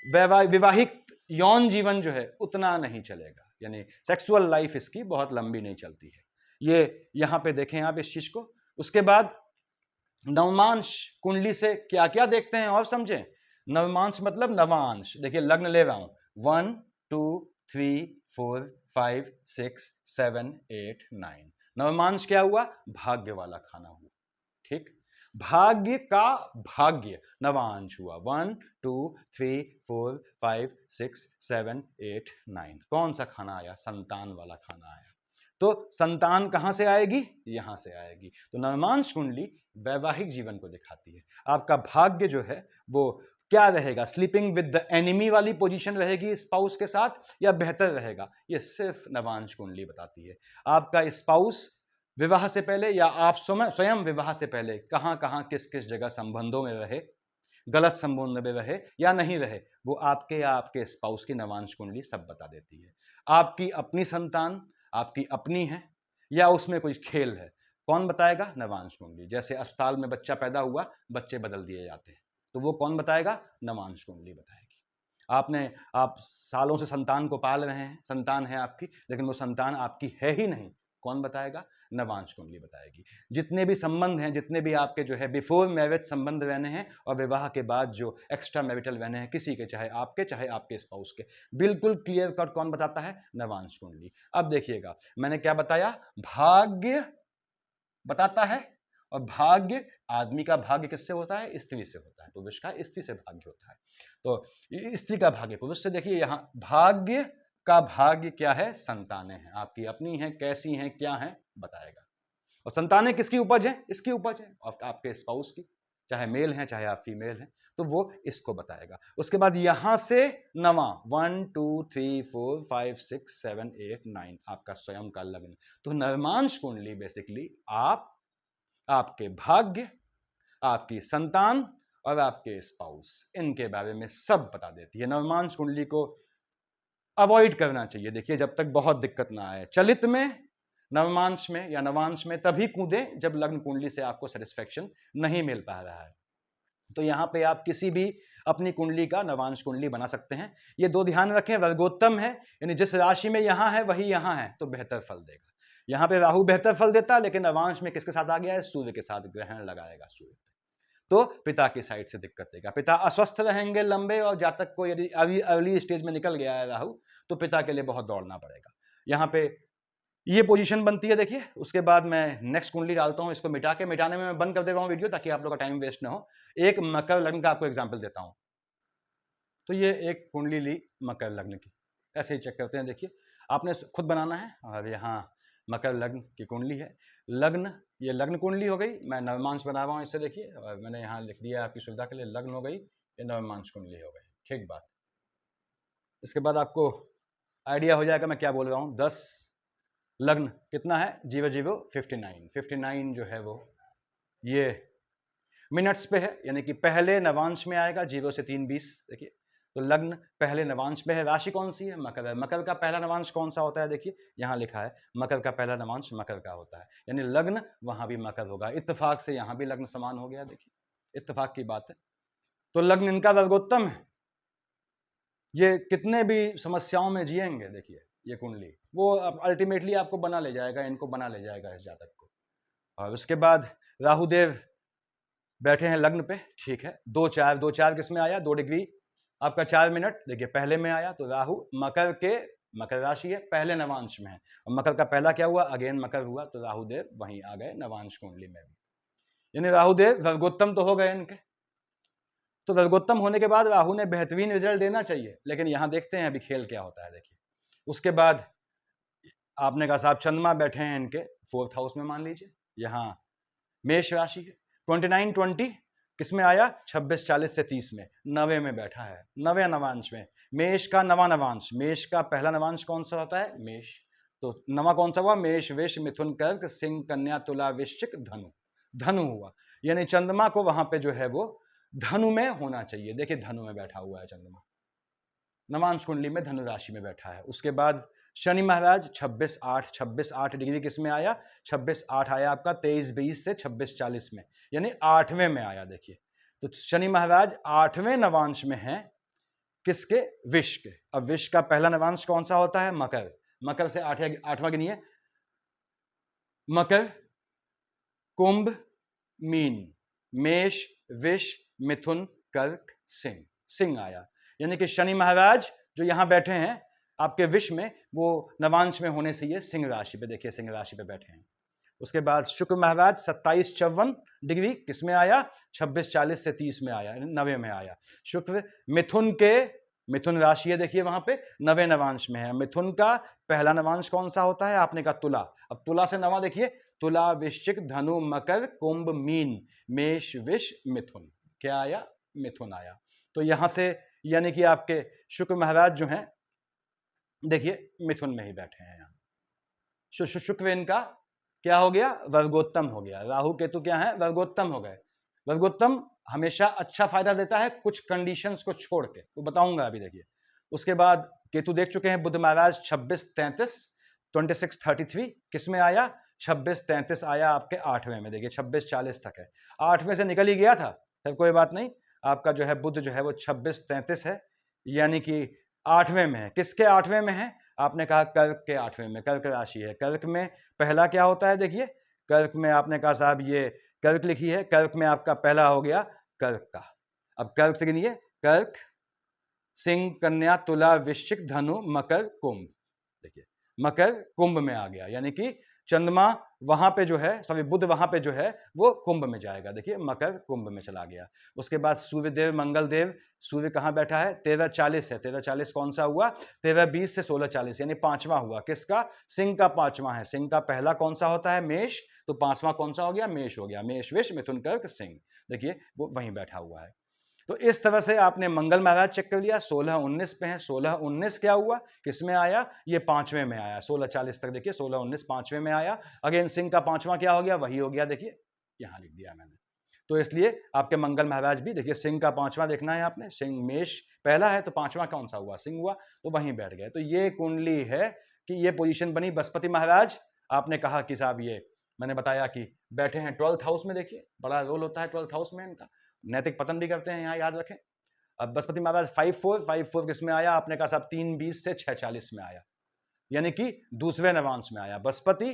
Speaker 1: वैवाहिक यौन जीवन जो है उतना नहीं चलेगा, यानी सेक्सुअल लाइफ इसकी बहुत लंबी नहीं चलती है। ये यहां पे देखें आप इस चीज को। उसके बाद नवमांश कुंडली से क्या क्या देखते हैं और समझें। नवमांश मतलब नवांश, देखिए लग्न ले रहा हूं, 1 2 3 4 5 6 7 8 9। नवमांश क्या हुआ, भाग्य वाला खाना हुआ, ठीक। भाग्य का भाग्य नवांश हुआ, 1 2 3 4 5 6 7 8 9। कौन सा खाना आया, संतान वाला खाना आया। तो संतान कहां से आएगी, यहां से आएगी। तो नवमांश कुंडली वैवाहिक जीवन को दिखाती है। आपका भाग्य जो है वो क्या रहेगा, स्लीपिंग विद द एनिमी वाली पोजीशन रहेगी स्पाउस के साथ, या बेहतर रहेगा, ये सिर्फ नवांश कुंडली बताती है। आपका स्पाउस विवाह से पहले या आप स्वयं विवाह से पहले कहां कहां किस किस जगह संबंधों में रहे, गलत संबंध में रहे या नहीं रहे, वो आपके या आपके स्पाउस की नवांश कुंडली सब बता देती है। आपकी अपनी संतान आपकी अपनी है या उसमें कोई खेल है, कौन बताएगा, नवांश कुंडली। जैसे अस्पताल में बच्चा पैदा हुआ, बच्चे बदल दिए जाते हैं, तो वो कौन बताएगा, नवांश कुंडली बताएगी। आप सालों से संतान को पाल रहे हैं, संतान है आपकी, लेकिन वो संतान आपकी है ही नहीं, कौन बताएगा, नवांश कुंडली बताएगी। जितने भी संबंध हैं, जितने भी आपके जो है बिफोर मैरिज संबंध रहने हैं और विवाह के बाद जो एक्स्ट्रा मैरिटल रहने हैं, किसी के, चाहे आपके स्पाउस के, बिल्कुल क्लियर कट कौन बताता है, नवांश कुंडली। अब देखिएगा मैंने क्या बताया, भाग्य बताता है, और भाग्य, आदमी का भाग्य किससे होता है, स्त्री से होता है, पुरुष का स्त्री से भाग्य होता है। तो स्त्री का भाग्य पुरुष से, देखिए यहां भाग्य का भाग्य क्या है, संतानें हैं, आपकी अपनी हैं, कैसी हैं, क्या हैं, बताएगा। और संतानें किसकी उपज है, इसकी उपज है आपके स्पाउस की, चाहे मेल हैं चाहे आप फीमेल हैं, तो वो इसको बताएगा। उसके बाद यहां से नवा 1 2 3 4 5 6 7 8 9 आपका स्वयं का लग्न। तो नवमांश कुंडली बेसिकली आपके भाग्य, आपकी संतान और आपके स्पाउस, इनके बारे में सब बता देती है। नवमांश कुंडली को अवॉइड करना चाहिए, देखिए जब तक बहुत दिक्कत ना आए। चलित में, नवमांश में या नवांश में तभी कूदें जब लग्न कुंडली से आपको सेटिस्फेक्शन नहीं मिल पा रहा है। तो यहाँ पे आप किसी भी अपनी कुंडली का नवांश कुंडली बना सकते हैं। ये दो ध्यान रखें, वर्गोत्तम है यानी जिस राशि में यहाँ है वही यहाँ है तो बेहतर फल देगा। यहाँ पे राहु बेहतर फल देता है, लेकिन नवांश में किसके साथ आ गया है? सूर्य के साथ ग्रहण लगाएगा सूर्य, तो पिता की साइड से दिक्कत देगा। पिता अस्वस्थ रहेंगे लंबे, और जातक को यदि अभी अर्ली स्टेज में निकल गया है राहु तो पिता के लिए बहुत दौड़ना पड़ेगा। यहाँ पे ये पोजीशन बनती है देखिए। उसके बाद मैं नेक्स्ट कुंडली डालता हूं, इसको मिटाने में मैं बंद कर दे रहा हूं वीडियो ताकि आप लोग का टाइम वेस्ट ना हो। एक मकर लग्न का आपको एग्जांपल देता हूं। तो ये एक कुंडली ली मकर लग्न की, ऐसे ही चेक करते हैं। देखिए आपने खुद बनाना है, और यहाँ मकर लग्न की कुंडली है। लग्न, ये लग्न कुंडली हो गई, मैं नवमांश बना रहा हूँ इससे देखिए, और मैंने यहाँ लिख दिया आपकी सुविधा के लिए, लग्न हो गई, ये नवमांश कुंडली हो गई। ठीक बात। इसके बाद आपको आइडिया हो जाएगा मैं क्या बोल रहा हूँ। 10 लग्न कितना है? 0 59 जो है वो ये मिनट्स पे है, यानी कि पहले नवांश में आएगा 0 से 3 20। देखिए तो लग्न पहले नवांश में है। राशि कौन सी है? मकर है। मकर का पहला नवांश कौन सा होता है? देखिए यहाँ लिखा है मकर का पहला नवांश मकर का होता है, यानी लग्न वहां भी मकर होगा। इत्तेफाक से यहाँ भी लग्न समान हो गया। देखिए इत्तेफाक की बात है। तो लग्न इनका वर्गोत्तम है, ये कितने भी समस्याओं में जिएंगे। देखिए ये कुंडली वो अल्टीमेटली आपको बना ले जाएगा, इनको बना ले जाएगा इस जातक को। और उसके बाद राहुदेव बैठे हैं लग्न पे, ठीक है। 2 4 किस में आया? 2 डिग्री आपका 4 मिनट। देखिए पहले में आया, तो राहु मकर राशि है, पहले नवांश में है, और मकर का पहला क्या हुआ? अगेन मकर हुआ, तो राहुदेव वहीं आ गए नवांश कुंडली में भी, यानी राहुदेव वर्गोत्तम तो हो गए इनके। तो वर्गोत्तम होने के बाद राहु ने बेहतरीन रिजल्ट देना चाहिए, लेकिन यहां देखते हैं अभी खेल क्या होता है। देखिए उसके बाद आपने कहा साहब चंद्रमा बैठे हैं इनके 4th हाउस में, मान लीजिए यहाँ मेष राशि है। 29 20 किसमें आया? 26 40 से 30 में, 9वें में बैठा है, 9वें नवांश में। मेष का नवा नवांश, मेष का पहला नवांश कौन सा होता है? मेष। तो नवा कौन सा हुआ? मेष वृष मिथुन कर्क सिंह कन्या तुला वृश्चिक धनु, धनु हुआ, यानी चंद्रमा को वहां पे जो है वो धनु में होना चाहिए। देखिए धनु में बैठा हुआ है चंद्रमा, नवांश कुंडली में धनु राशि में बैठा है। उसके बाद शनि महाराज 26 8 डिग्री किस में आया? 26 8 आया आपका 23 20 से 26 40 में, यानी 8वें में आया। देखिए तो शनि महाराज 8वें नवांश में है, किसके? विष के। अब विष का पहला नवांश कौन सा होता है? मकर। मकर से 8वां गिनिए, मकर कुंभ मीन मेष विष मिथुन कर्क सिंह, सिंह आया, यानी कि शनि महाराज जो यहां बैठे हैं आपके विष में, वो नवांश में होने से ये सिंह राशि पे, देखिए सिंह राशि पे बैठे हैं। उसके बाद शुक्र महाराज 27 54 डिग्री किस में आया? 26 40 से 30 में आया, 9वें में आया। शुक्र मिथुन के, मिथुन राशि है देखिए वहां पे 9वें नवांश में है। मिथुन का पहला नवांश कौन सा होता है? आपने कहा तुला। अब तुला से 9वां देखिए, तुला वृश्चिक धनु मकर कुंभ मीन मेष विष मिथुन, क्या आया? मिथुन आया। तो यहां से यानी कि आपके शुक्र महाराज जो हैं देखिए मिथुन में ही बैठे हैं यहाँ। शुक्र इनका क्या हो गया? वर्गोत्तम हो गया। राहु केतु क्या है? वर्गोत्तम हो गए। वर्गोत्तम हमेशा अच्छा फायदा देता है कुछ कंडीशंस को छोड़ के, तो बताऊंगा अभी। देखिए उसके बाद केतु देख चुके हैं, बुध महाराज 26 33 26 33 किस में आया? 26 33 आया आपके 8वें में। देखिए 26 40 तक है, 8वें से निकल ही गया था, तब कोई बात नहीं। आपका जो है बुध जो है वो 26 33 है, यानी कि 8वें में है। किसके 8वें में है? आपने कहा कर्क के 8वें में, कर्क राशि है। कर्क में पहला क्या होता है? देखिए कर्क में आपने कहा साहब ये कर्क लिखी है, कर्क में आपका पहला हो गया कर्क का। अब कर्क से गिनिए, कर्क सिंह कन्या तुला वृश्चिक धनु मकर कुंभ। देखिए मकर कुंभ में आ गया, यानी कि चंद्रमा वहां पे जो है, सॉरी बुध वहां पे जो है वो कुंभ में जाएगा। देखिए मकर कुंभ में चला गया। उसके बाद सूर्य देव मंगल देव, सूर्य कहां बैठा है? 13 40 है। 13 40 कौन सा हुआ? 13 20 से 16 40, यानी 5वां हुआ। किसका? सिंह का 5वां है। सिंह का पहला कौन सा होता है? मेष, तो 5वां कौन सा हो गया? मेष हो गया। मेष विष मिथुन कर्क सिंह, देखिए वो वहीं बैठा हुआ है। तो इस तरह से आपने मंगल महाराज चेक कर लिया, 16 19 पे है। 16 19 क्या हुआ? किस में आया? ये 5वें में आया। 16 40 तक देखिए 16 19 5वें में आया। अगेन सिंह का 5वां क्या हो गया? वही हो गया। देखिए यहां लिख दिया मैंने। तो इसलिए आपके मंगल महाराज भी देखिए, सिंह का 5वां देखना है आपने। सिंह मेष पहला है, तो 5वां कौन सा हुआ? सिंह हुआ, तो वहीं बैठ गए। तो ये कुंडली है कि ये पोजीशन बनी। बृहस्पति महाराज आपने कहा कि साहब ये मैंने बताया कि बैठे हैं 12th हाउस में। देखिए बड़ा रोल होता है 12th हाउस में इनका। नैतिक पतन भी करते हैं, यहाँ याद रखें। अब बृहस्पति महाराज 5-4 किस में आया, आपने कहा साहब 3-20 से 6-40 में आया, यानी कि दूसरे नवांश में आया। बृहस्पति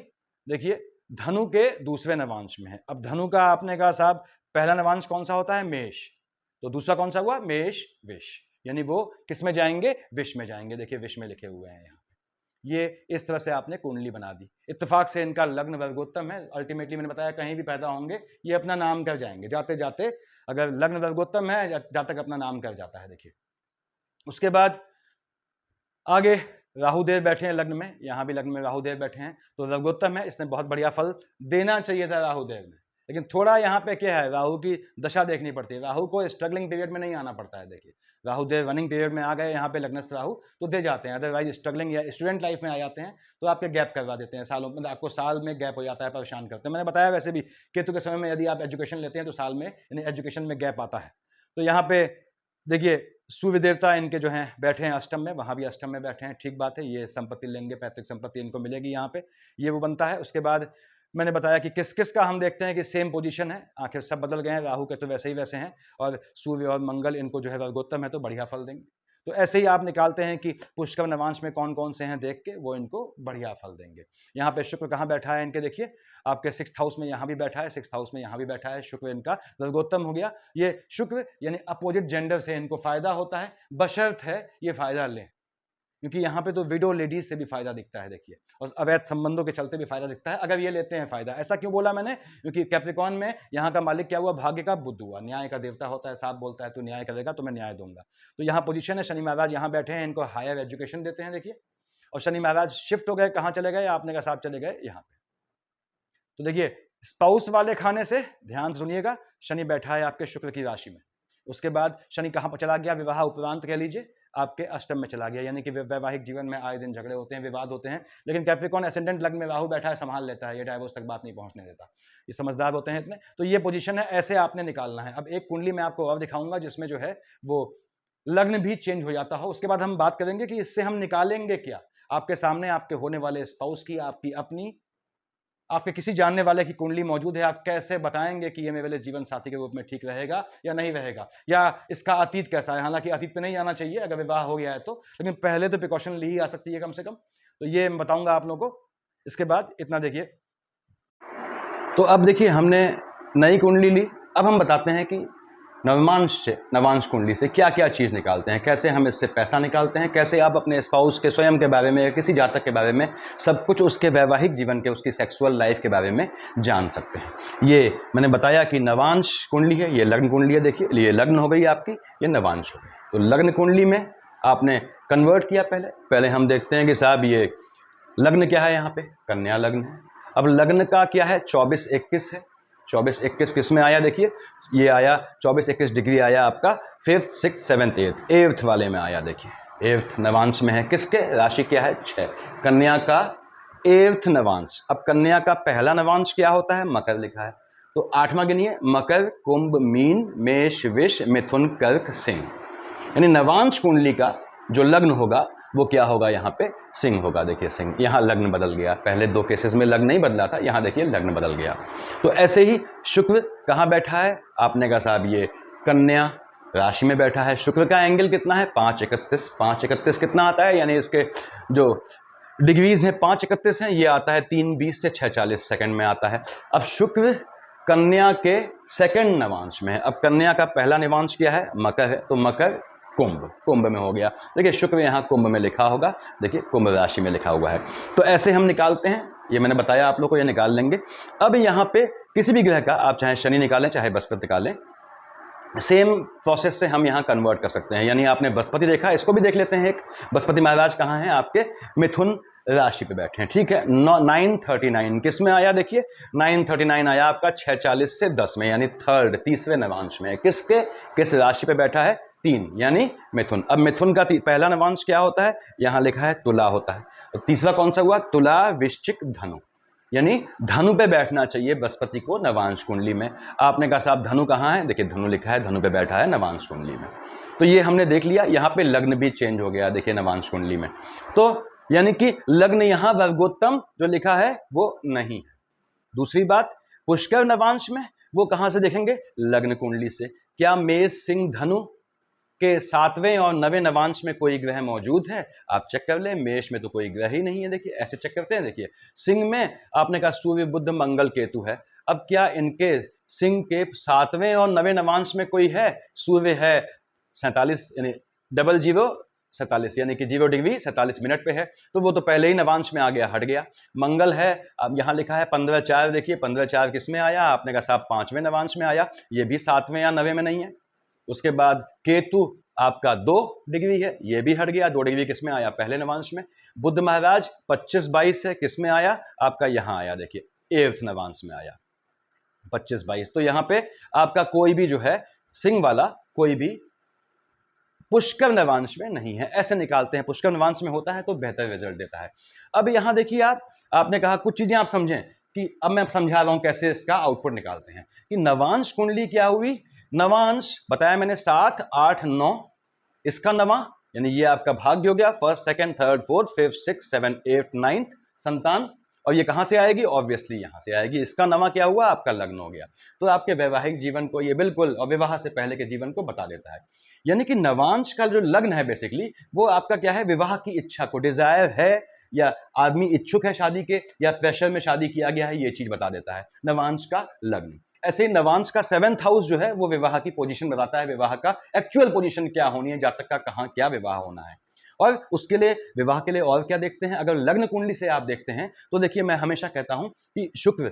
Speaker 1: देखिए धनु के दूसरे नवांश में है। अब धनु का आपने कहा साहब पहला नवांश कौन सा होता है, मेष, तो दूसरा कौन सा हुआ, मेष विष, यानी वो किस में जाएंगे, विष में जाएंगे। देखिए विष में लिखे हुए हैं यहाँ, ये इस तरह से आपने कुंडली बना दी। इत्तेफाक से इनका लग्न वर्गोत्तम है। अल्टीमेटली मैंने बताया कहीं भी पैदा होंगे ये अपना नाम कर जाएंगे, जाते जाते अगर लग्न वर्गोत्तम है जहाँ तक अपना नाम कर जाता है। देखिए उसके बाद आगे राहुदेव बैठे हैं लग्न में, यहाँ भी लग्न में राहुदेव बैठे हैं, तो वर्गोत्तम है, इसने बहुत बढ़िया फल देना चाहिए था राहुदेव ने, लेकिन थोड़ा यहाँ पे क्या है, राहु की दशा देखनी पड़ती है। राहु को स्ट्रगलिंग पीरियड में नहीं आना पड़ता है। देखिए राहुदेव रनिंग पीरियड में आ गए यहाँ पे लग्नस्थ राहु तो दे जाते हैं, अदरवाइज स्ट्रगलिंग या स्टूडेंट लाइफ में आ जाते हैं तो आपके गैप करवा देते हैं सालों, मतलब आपको साल में गैप हो जाता है, परेशान करते हैं। मैंने बताया वैसे भी केतु के समय में यदि आप एजुकेशन लेते हैं तो साल में यानी एजुकेशन में गैप आता है। तो यहाँ पे देखिए सूर्य देवता इनके जो हैं बैठे हैं अष्टम में, वहाँ भी अष्टम में बैठे हैं, ठीक बात है, ये संपत्ति लेंगे, पैतृक संपत्ति इनको मिलेगी यहाँ पे, ये वो बनता है। उसके बाद मैंने बताया कि किस किस का हम देखते हैं कि सेम पोजीशन है, आखिर सब बदल गए हैं, राहु के तो वैसे ही वैसे हैं, और सूर्य और मंगल इनको जो है वर्गोत्तम है तो बढ़िया फल देंगे। तो ऐसे ही आप निकालते हैं कि पुष्कर नवांश में कौन कौन से हैं, देख के वो इनको बढ़िया फल देंगे। यहाँ पे शुक्र कहाँ बैठा है इनके, देखिए आपके 6th हाउस में यहाँ भी बैठा है, 6th हाउस में यहाँ भी बैठा है, शुक्र इनका वर्गोत्तम हो गया। ये शुक्र यानी अपोजिट जेंडर से इनको फायदा होता है, बशर्त है ये फायदा लें, क्योंकि यहाँ पे तो विडो लेडीज से भी फायदा दिखता है। देखिए और अवैध संबंधों के चलते भी फायदा दिखता है अगर ये लेते हैं फायदा। ऐसा क्यों बोला मैंने, क्योंकि कैप्रिकॉर्न में यहाँ का मालिक क्या हुआ, भाग्य का बुध हुआ, न्याय का देवता होता है, साफ बोलता है तू न्याय करेगा तो मैं न्याय दूंगा। तो यहाँ पोजीशन है, शनि महाराज यहाँ बैठे हैं, इनको हायर एजुकेशन देते हैं। देखिए और शनि महाराज शिफ्ट हो गए, कहाँ चले गए, आपने का साहब चले गए यहाँ पे। तो देखिए स्पाउस वाले खाने से ध्यान सुनिएगा, शनि बैठा है आपके शुक्र की राशि में। उसके बाद शनि कहाँ पर चला गया, विवाह उपरांत कह लीजिए आपके अष्टम में चला गया, यानी कि वैवाहिक जीवन में आए दिन झगड़े होते हैं, विवाद होते हैं, लेकिन कैप्रिकॉर्न एसेंडेंट लग्न में राहु बैठा है, संभाल लेता है, ये डाइवोर्स तक बात नहीं पहुंचने देता, ये समझदार होते हैं इतने। तो ये पोजीशन है, ऐसे आपने निकालना है। अब एक कुंडली में आपको और दिखाऊंगा जिसमें जो है वो लग्न भी चेंज हो जाता हो, उसके बाद हम बात करेंगे कि इससे हम निकालेंगे क्या। आपके सामने आपके होने वाले स्पाउस की, आपकी अपनी, आपके किसी जानने वाले की कुंडली मौजूद है, आप कैसे बताएंगे कि ये मेरे लिए जीवन साथी के रूप में ठीक रहेगा या नहीं रहेगा, या इसका अतीत कैसा है। हालांकि अतीत पे नहीं आना चाहिए अगर विवाह हो गया है तो, लेकिन पहले तो प्रिकॉशन ली ही आ सकती है कम से कम। तो ये मैं बताऊंगा आप लोगों को। इसके बाद इतना देखिए, तो अब देखिए हमने नई कुंडली ली, अब हम बताते हैं कि नवमांश से, नवांश कुंडली से क्या क्या चीज़ निकालते हैं, कैसे हम इससे पैसा निकालते हैं, कैसे आप अपने स्पाउस के स्वयं के बारे में या किसी जातक के बारे में सब कुछ उसके वैवाहिक जीवन के, उसकी सेक्सुअल लाइफ के बारे में जान सकते हैं। ये मैंने बताया कि नवांश कुंडली है, ये लग्न कुंडली है। देखिए ये लग्न हो गई आपकी, ये नवांश हो गई। तो लग्न कुंडली में आपने कन्वर्ट किया, पहले हम देखते हैं कि साहब ये लग्न क्या है, यहाँ पे कन्या लग्न है। अब लग्न का क्या है, 24-21 है। 24-21 किस में आया, देखिए ये आया 24-21 डिग्री आया आपका 5th 6th 7th 8th 8th वाले में आया। देखिए 8th नवांश में है, किसके, राशि क्या है 6, कन्या का 8th नवांश। अब कन्या का पहला नवांश क्या होता है, मकर लिखा है, तो 8वां गिनिए, मकर कुंभ मीन मेष विष मिथुन कर्क सिंह, यानी नवांश कुंडली का जो लग्न होगा वो क्या होगा, यहाँ पे सिंह होगा। देखिए सिंह, यहाँ लग्न बदल गया, पहले 2 केसेस में लग्न नहीं बदला था, यहाँ देखिए लग्न बदल गया। तो ऐसे ही शुक्र कहाँ बैठा है, आपने कहा साहब ये कन्या राशि में बैठा है। शुक्र का एंगल कितना है, 5:31। 5:31 कितना आता है, यानी इसके जो डिग्रीज हैं 5:31 हैं, ये आता है 3:20 से 6:40 सेकंड में आता है। अब शुक्र कन्या के सेकंड नवांश में है। अब कन्या का पहला नवांश क्या है, मकर है, तो मकर कुंभ में हो गया। देखिए शुक्र यहाँ कुंभ में लिखा होगा, देखिए कुंभ राशि में लिखा हुआ है। तो ऐसे हम निकालते हैं, ये मैंने बताया आप लोग को, ये निकाल लेंगे। अब यहाँ पे किसी भी ग्रह का आप चाहे शनि निकालें चाहे बृहस्पति निकालें, सेम प्रोसेस से हम यहाँ कन्वर्ट कर सकते हैं। यानी आपने बृहस्पति देखा, इसको भी देख लेते हैं। एक बृहस्पति महाराज कहाँ हैं, आपके मिथुन राशि पे बैठे हैं, ठीक है। 939 किस में आया, देखिए 939 आया आपका 6:40 से 10 में, यानी तीसरे नवांश में। किसके, किस राशि पे बैठा है, 3, यानी मिथुन। अब मिथुन का पहला नवांश क्या होता है, यहाँ लिखा है तुला होता है। तो तीसरा कौन सा हुआ, तुला वृश्चिक धनु, यानी धनु पे बैठना चाहिए बृहस्पति को नवांश कुंडली में। आपने कहा साहब धनु कहाँ है, देखिए धनु लिखा है, धनु पे बैठा है नवांश कुंडली में। तो ये हमने देख लिया, यहाँ पे लग्न भी चेंज हो गया, देखिए नवांश कुंडली में। तो यानी कि लग्न यहाँ वर्गोत्तम जो लिखा है वो नहीं है। दूसरी बात, पुष्कर नवांश में वो कहां से देखेंगे? लग्न कुंडली से। क्या मेष सिंह धनु के 7वें और 9वें नवांश में कोई ग्रह मौजूद है? आप चेक कर लें, मेष में तो कोई ग्रह ही नहीं है। देखिए ऐसे चेक करते हैं। देखिए सिंह में आपने कहा सूर्य बुध मंगल केतु है। अब क्या इनके सिंह के 7वें और 9वें नवांश में कोई है? सूर्य है 47 यानी 0047 यानी कि 0 डिग्री 47 मिनट पे है, तो वो तो पहले ही नवांश में आ गया, हट गया। मंगल है, अब यहाँ लिखा है 15/4। देखिए 15/4 किस में आया? आपने कहा साहब 5वें नवांश में आया, ये भी 7वें या 9वें में नहीं है। उसके बाद केतु आपका 2 डिग्री है, ये भी हट गया। 2 डिग्री किस में आया? पहले नवांश में। बुध महाराज 25-22 है, किस में आया? आपका यहाँ आया, देखिए 8th नवांश में आया 25-22। तो यहाँ पे आपका कोई भी जो है सिंह वाला कोई भी पुष्कर नवांश में नहीं है। ऐसे निकालते हैं, पुष्कर नवांश में होता है तो बेहतर रिजल्ट देता है। अब यहाँ देखिए आपने कहा कुछ चीजें आप समझें कि अब मैं समझा रहा हूं कैसे इसका आउटपुट निकालते हैं कि नवांश कुंडली क्या हुई। नवांश बताया मैंने 7, 8, 9, इसका नवा यानी ये आपका भाग्य हो गया, 1st, 2nd, 3rd, 4th, 5th, 6th, 7th, 8th, 9th संतान। और ये कहां से आएगी? ऑब्वियसली यहां से आएगी। इसका नवा क्या हुआ? आपका लग्न हो गया। तो आपके वैवाहिक जीवन को ये बिल्कुल और विवाह से पहले के जीवन को बता देता है। यानी कि नवांश का जो लग्न है बेसिकली वो आपका क्या है? विवाह की इच्छा को, डिजायर है या आदमी इच्छुक है शादी के या प्रेशर में शादी किया गया है, ये चीज बता देता है नवांश का लग्न। ऐसे ही नवांश का 7th हाउस जो है वो विवाह की पोजीशन बताता है, विवाह का एक्चुअल पोजीशन क्या होनी है, जातक का कहां क्या विवाह होना है। और उसके लिए विवाह के लिए और क्या देखते हैं? अगर लग्न कुंडली से आप देखते हैं तो देखिए मैं हमेशा कहता हूं कि शुक्र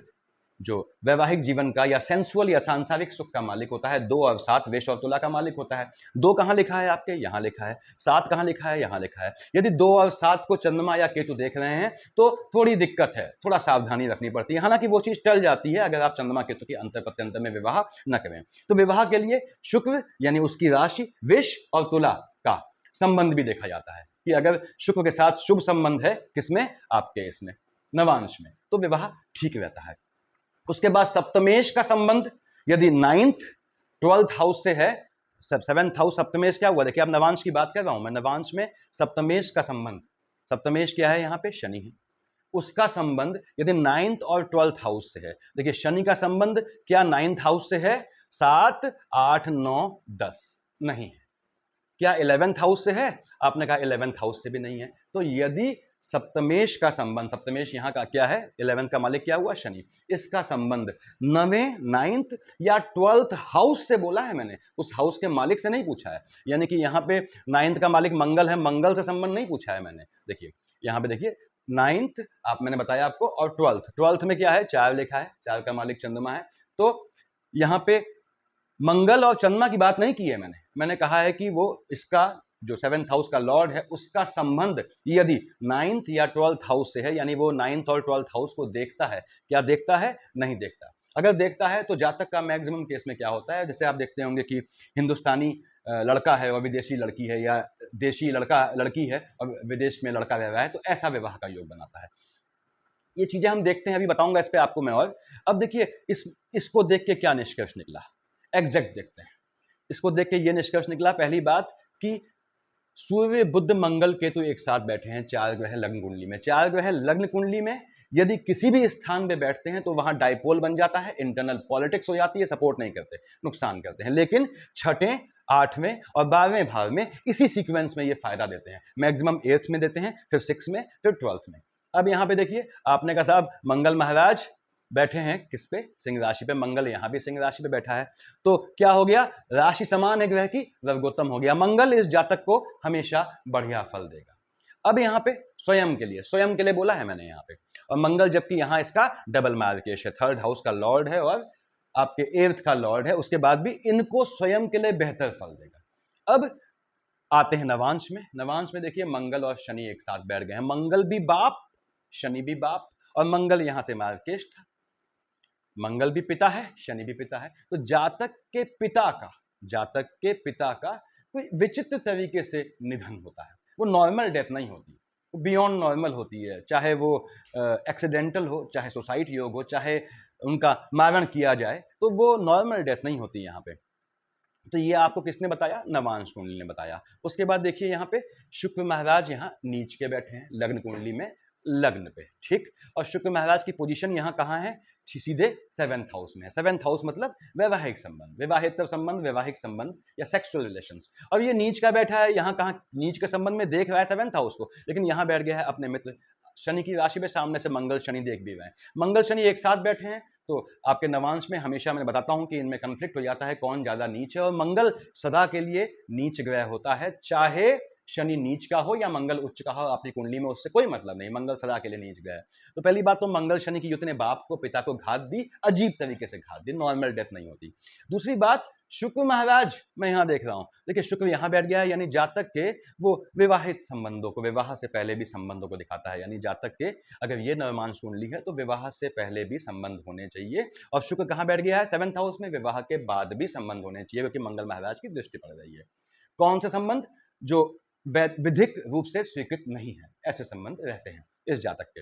Speaker 1: जो वैवाहिक जीवन का या सेंसुअल या सांसारिक सुख का मालिक होता है, 2 और 7 वृष और तुला का मालिक होता है। 2 कहां लिखा है आपके? यहां लिखा है। 7 कहां लिखा है? यहां लिखा है। यदि 2 और 7 को चंद्रमा या केतु देख रहे हैं तो थोड़ी दिक्कत है, थोड़ा सावधानी रखनी पड़ती है। हालांकि वो चीज टल जाती है अगर आप चंद्रमा केतु के अंतर प्रत्यंतर में विवाह न करें। तो विवाह के लिए शुक्र यानी उसकी राशि वृष और तुला का संबंध भी देखा जाता है कि अगर शुक्र के साथ शुभ संबंध है किसमें? आपके इसमें नवांश में, तो विवाह ठीक रहता है। उसके बाद सप्तमेश का संबंध यदि 9th 12th हाउस से है, 7th हाउस सप्तमेश क्या हुआ? देखिए अब नवांश की बात कर रहा हूं मैं, नवांश में सप्तमेश का संबंध, सप्तमेश क्या है? यहाँ पे शनि है। उसका संबंध यदि 9th और 12th हाउस से है, देखिए शनि का संबंध क्या 9th हाउस से है? 7, 8, 9, 10 नहीं है। क्या 11th हाउस से है? आपने कहा 11th हाउस से भी नहीं है। तो यदि सप्तमेश का संबंध, सप्तमेश यहां का क्या है? 11th का मालिक क्या हुआ? शनि। इसका संबंध 9वें 9th या 12th हाउस से बोला है मैंने, उस हाउस के मालिक से नहीं पूछा है। यानी कि यहां पे 9th का मालिक मंगल है, मंगल से संबंध नहीं पूछा है मैंने। देखिए यहां पे देखिए 9th मैंने बताया आपको, और 12th में क्या है? 4 लिखा है, 4 का मालिक चंद्रमा है। तो यहां पे मंगल और चंद्रमा की बात नहीं की है मैंने कहा है कि वो इसका जो 7th हाउस का लॉर्ड है उसका संबंध यदि 9th या 12th हाउस से है, यानी वो 9th और 12th हाउस को देखता है। क्या देखता है? नहीं देखता। अगर देखता है तो जातक का मैक्सिमम केस में क्या होता है, जैसे आप देखते होंगे कि हिंदुस्तानी लड़का है और विदेशी लड़की है, या देशी लड़का लड़की है और विदेश में लड़का रह रहा है, तो ऐसा विवाह का योग बनाता है। ये चीजें हम देखते हैं, अभी बताऊंगा इस पे आपको मैं। और अब देखिए इसको देख के क्या निष्कर्ष निकला, एग्जैक्ट देखते हैं। इसको देख के ये निष्कर्ष निकला, पहली बात कि सूर्य बुध मंगल केतु एक साथ बैठे हैं 4 ग्रह लग्न कुंडली में। 4 ग्रह लग्न कुंडली में यदि किसी भी स्थान पे बैठते हैं तो वहां डाइपोल बन जाता है, इंटरनल पॉलिटिक्स हो जाती है, सपोर्ट नहीं करते, नुकसान करते हैं। लेकिन 6ठे 8वें और 12वें भाव में इसी सीक्वेंस में ये फायदा देते हैं। मैक्सिमम 8th में देते हैं, फिर 6 में, फिर 12th में। अब यहां पे देखिए आपने कहा साहब मंगल महाराज बैठे हैं किस पे? सिंह राशि पे। मंगल यहां भी सिंह राशि पे बैठा है, तो क्या हो गया? राशि समान है ग्रह की, वर्गोत्तम हो गया। मंगल इस जातक को हमेशा बढ़िया फल देगा। अब यहाँ पे स्वयं के लिए बोला है मैंने यहाँ पे, और मंगल जबकि यहाँ इसका डबल मार्केश है, 3rd हाउस का लॉर्ड है और आपके 8th का लॉर्ड है, उसके बाद भी इनको स्वयं के लिए बेहतर फल देगा। अब आते हैं नवांश में। नवांश में देखिए मंगल और शनि एक साथ बैठ गए हैं। मंगल भी बाप, शनि भी बाप, और मंगल यहां से मार्केश था। मंगल भी पिता है, शनि भी पिता है। तो जातक के पिता का कोई विचित्र तरीके से निधन होता है। वो नॉर्मल डेथ नहीं होती, वो बियॉन्ड नॉर्मल होती है। चाहे वो एक्सीडेंटल हो, चाहे सुसाइड योग हो, चाहे उनका मारण किया जाए, तो वो नॉर्मल डेथ नहीं होती यहाँ पे। तो ये आपको किसने बताया? नवांश कुंडली ने बताया। उसके बाद देखिए यहाँ पे शुक्र महाराज यहाँ नीच के बैठे हैं लग्न कुंडली में, लग्न पे, ठीक। और शुक्र महाराज की पोजीशन यहाँ कहाँ है, सीधे 7th हाउस में है। 7th हाउस मतलब वैवाहिक संबंध, विवाहेतर संबंध, वैवाहिक संबंध या सेक्सुअल रिलेशंस। और ये नीच का बैठा है यहाँ, कहाँ नीच के संबंध में देख रहा है 7th हाउस को, लेकिन यहाँ बैठ गया है अपने मित्र शनि की राशि में, सामने से मंगल शनि देख भी रहे हैं। मंगल शनि एक साथ बैठे हैं तो आपके नवांश में हमेशा मैं बताता हूं कि इनमें कन्फ्लिक्ट हो जाता है, कौन ज्यादा नीच है। और मंगल सदा के लिए नीच ग्रह होता है, चाहे शनि नीच का हो या मंगल उच्च का हो, आपकी कुंडली में उससे कोई मतलब नहीं, मंगल सदा के लिए नीच गया है। तो पहली बात तो मंगल शनि की युति ने बाप को, पिता को घात दी, अजीब तरीके से घात दी, नॉर्मल डेथ नहीं होती। दूसरी बात, शुक्र महाराज मैं यहां देख रहा हूं, देखिए शुक्र यहां बैठ गया है, यानी जातक के वो विवाहित संबंधों को, विवाह से पहले भी संबंधों को दिखाता है। यानी जातक के अगर ये नवमांश कुंडली है तो विवाह से पहले भी संबंध होने चाहिए। और शुक्र कहां बैठ गया है, 7th हाउस में, विवाह के बाद भी संबंध होने चाहिए, क्योंकि मंगल महाराज की दृष्टि पड़ रही है। कौन से संबंध, जो विधिक रूप से स्वीकृत नहीं है, ऐसे संबंध रहते हैं इस जातक के।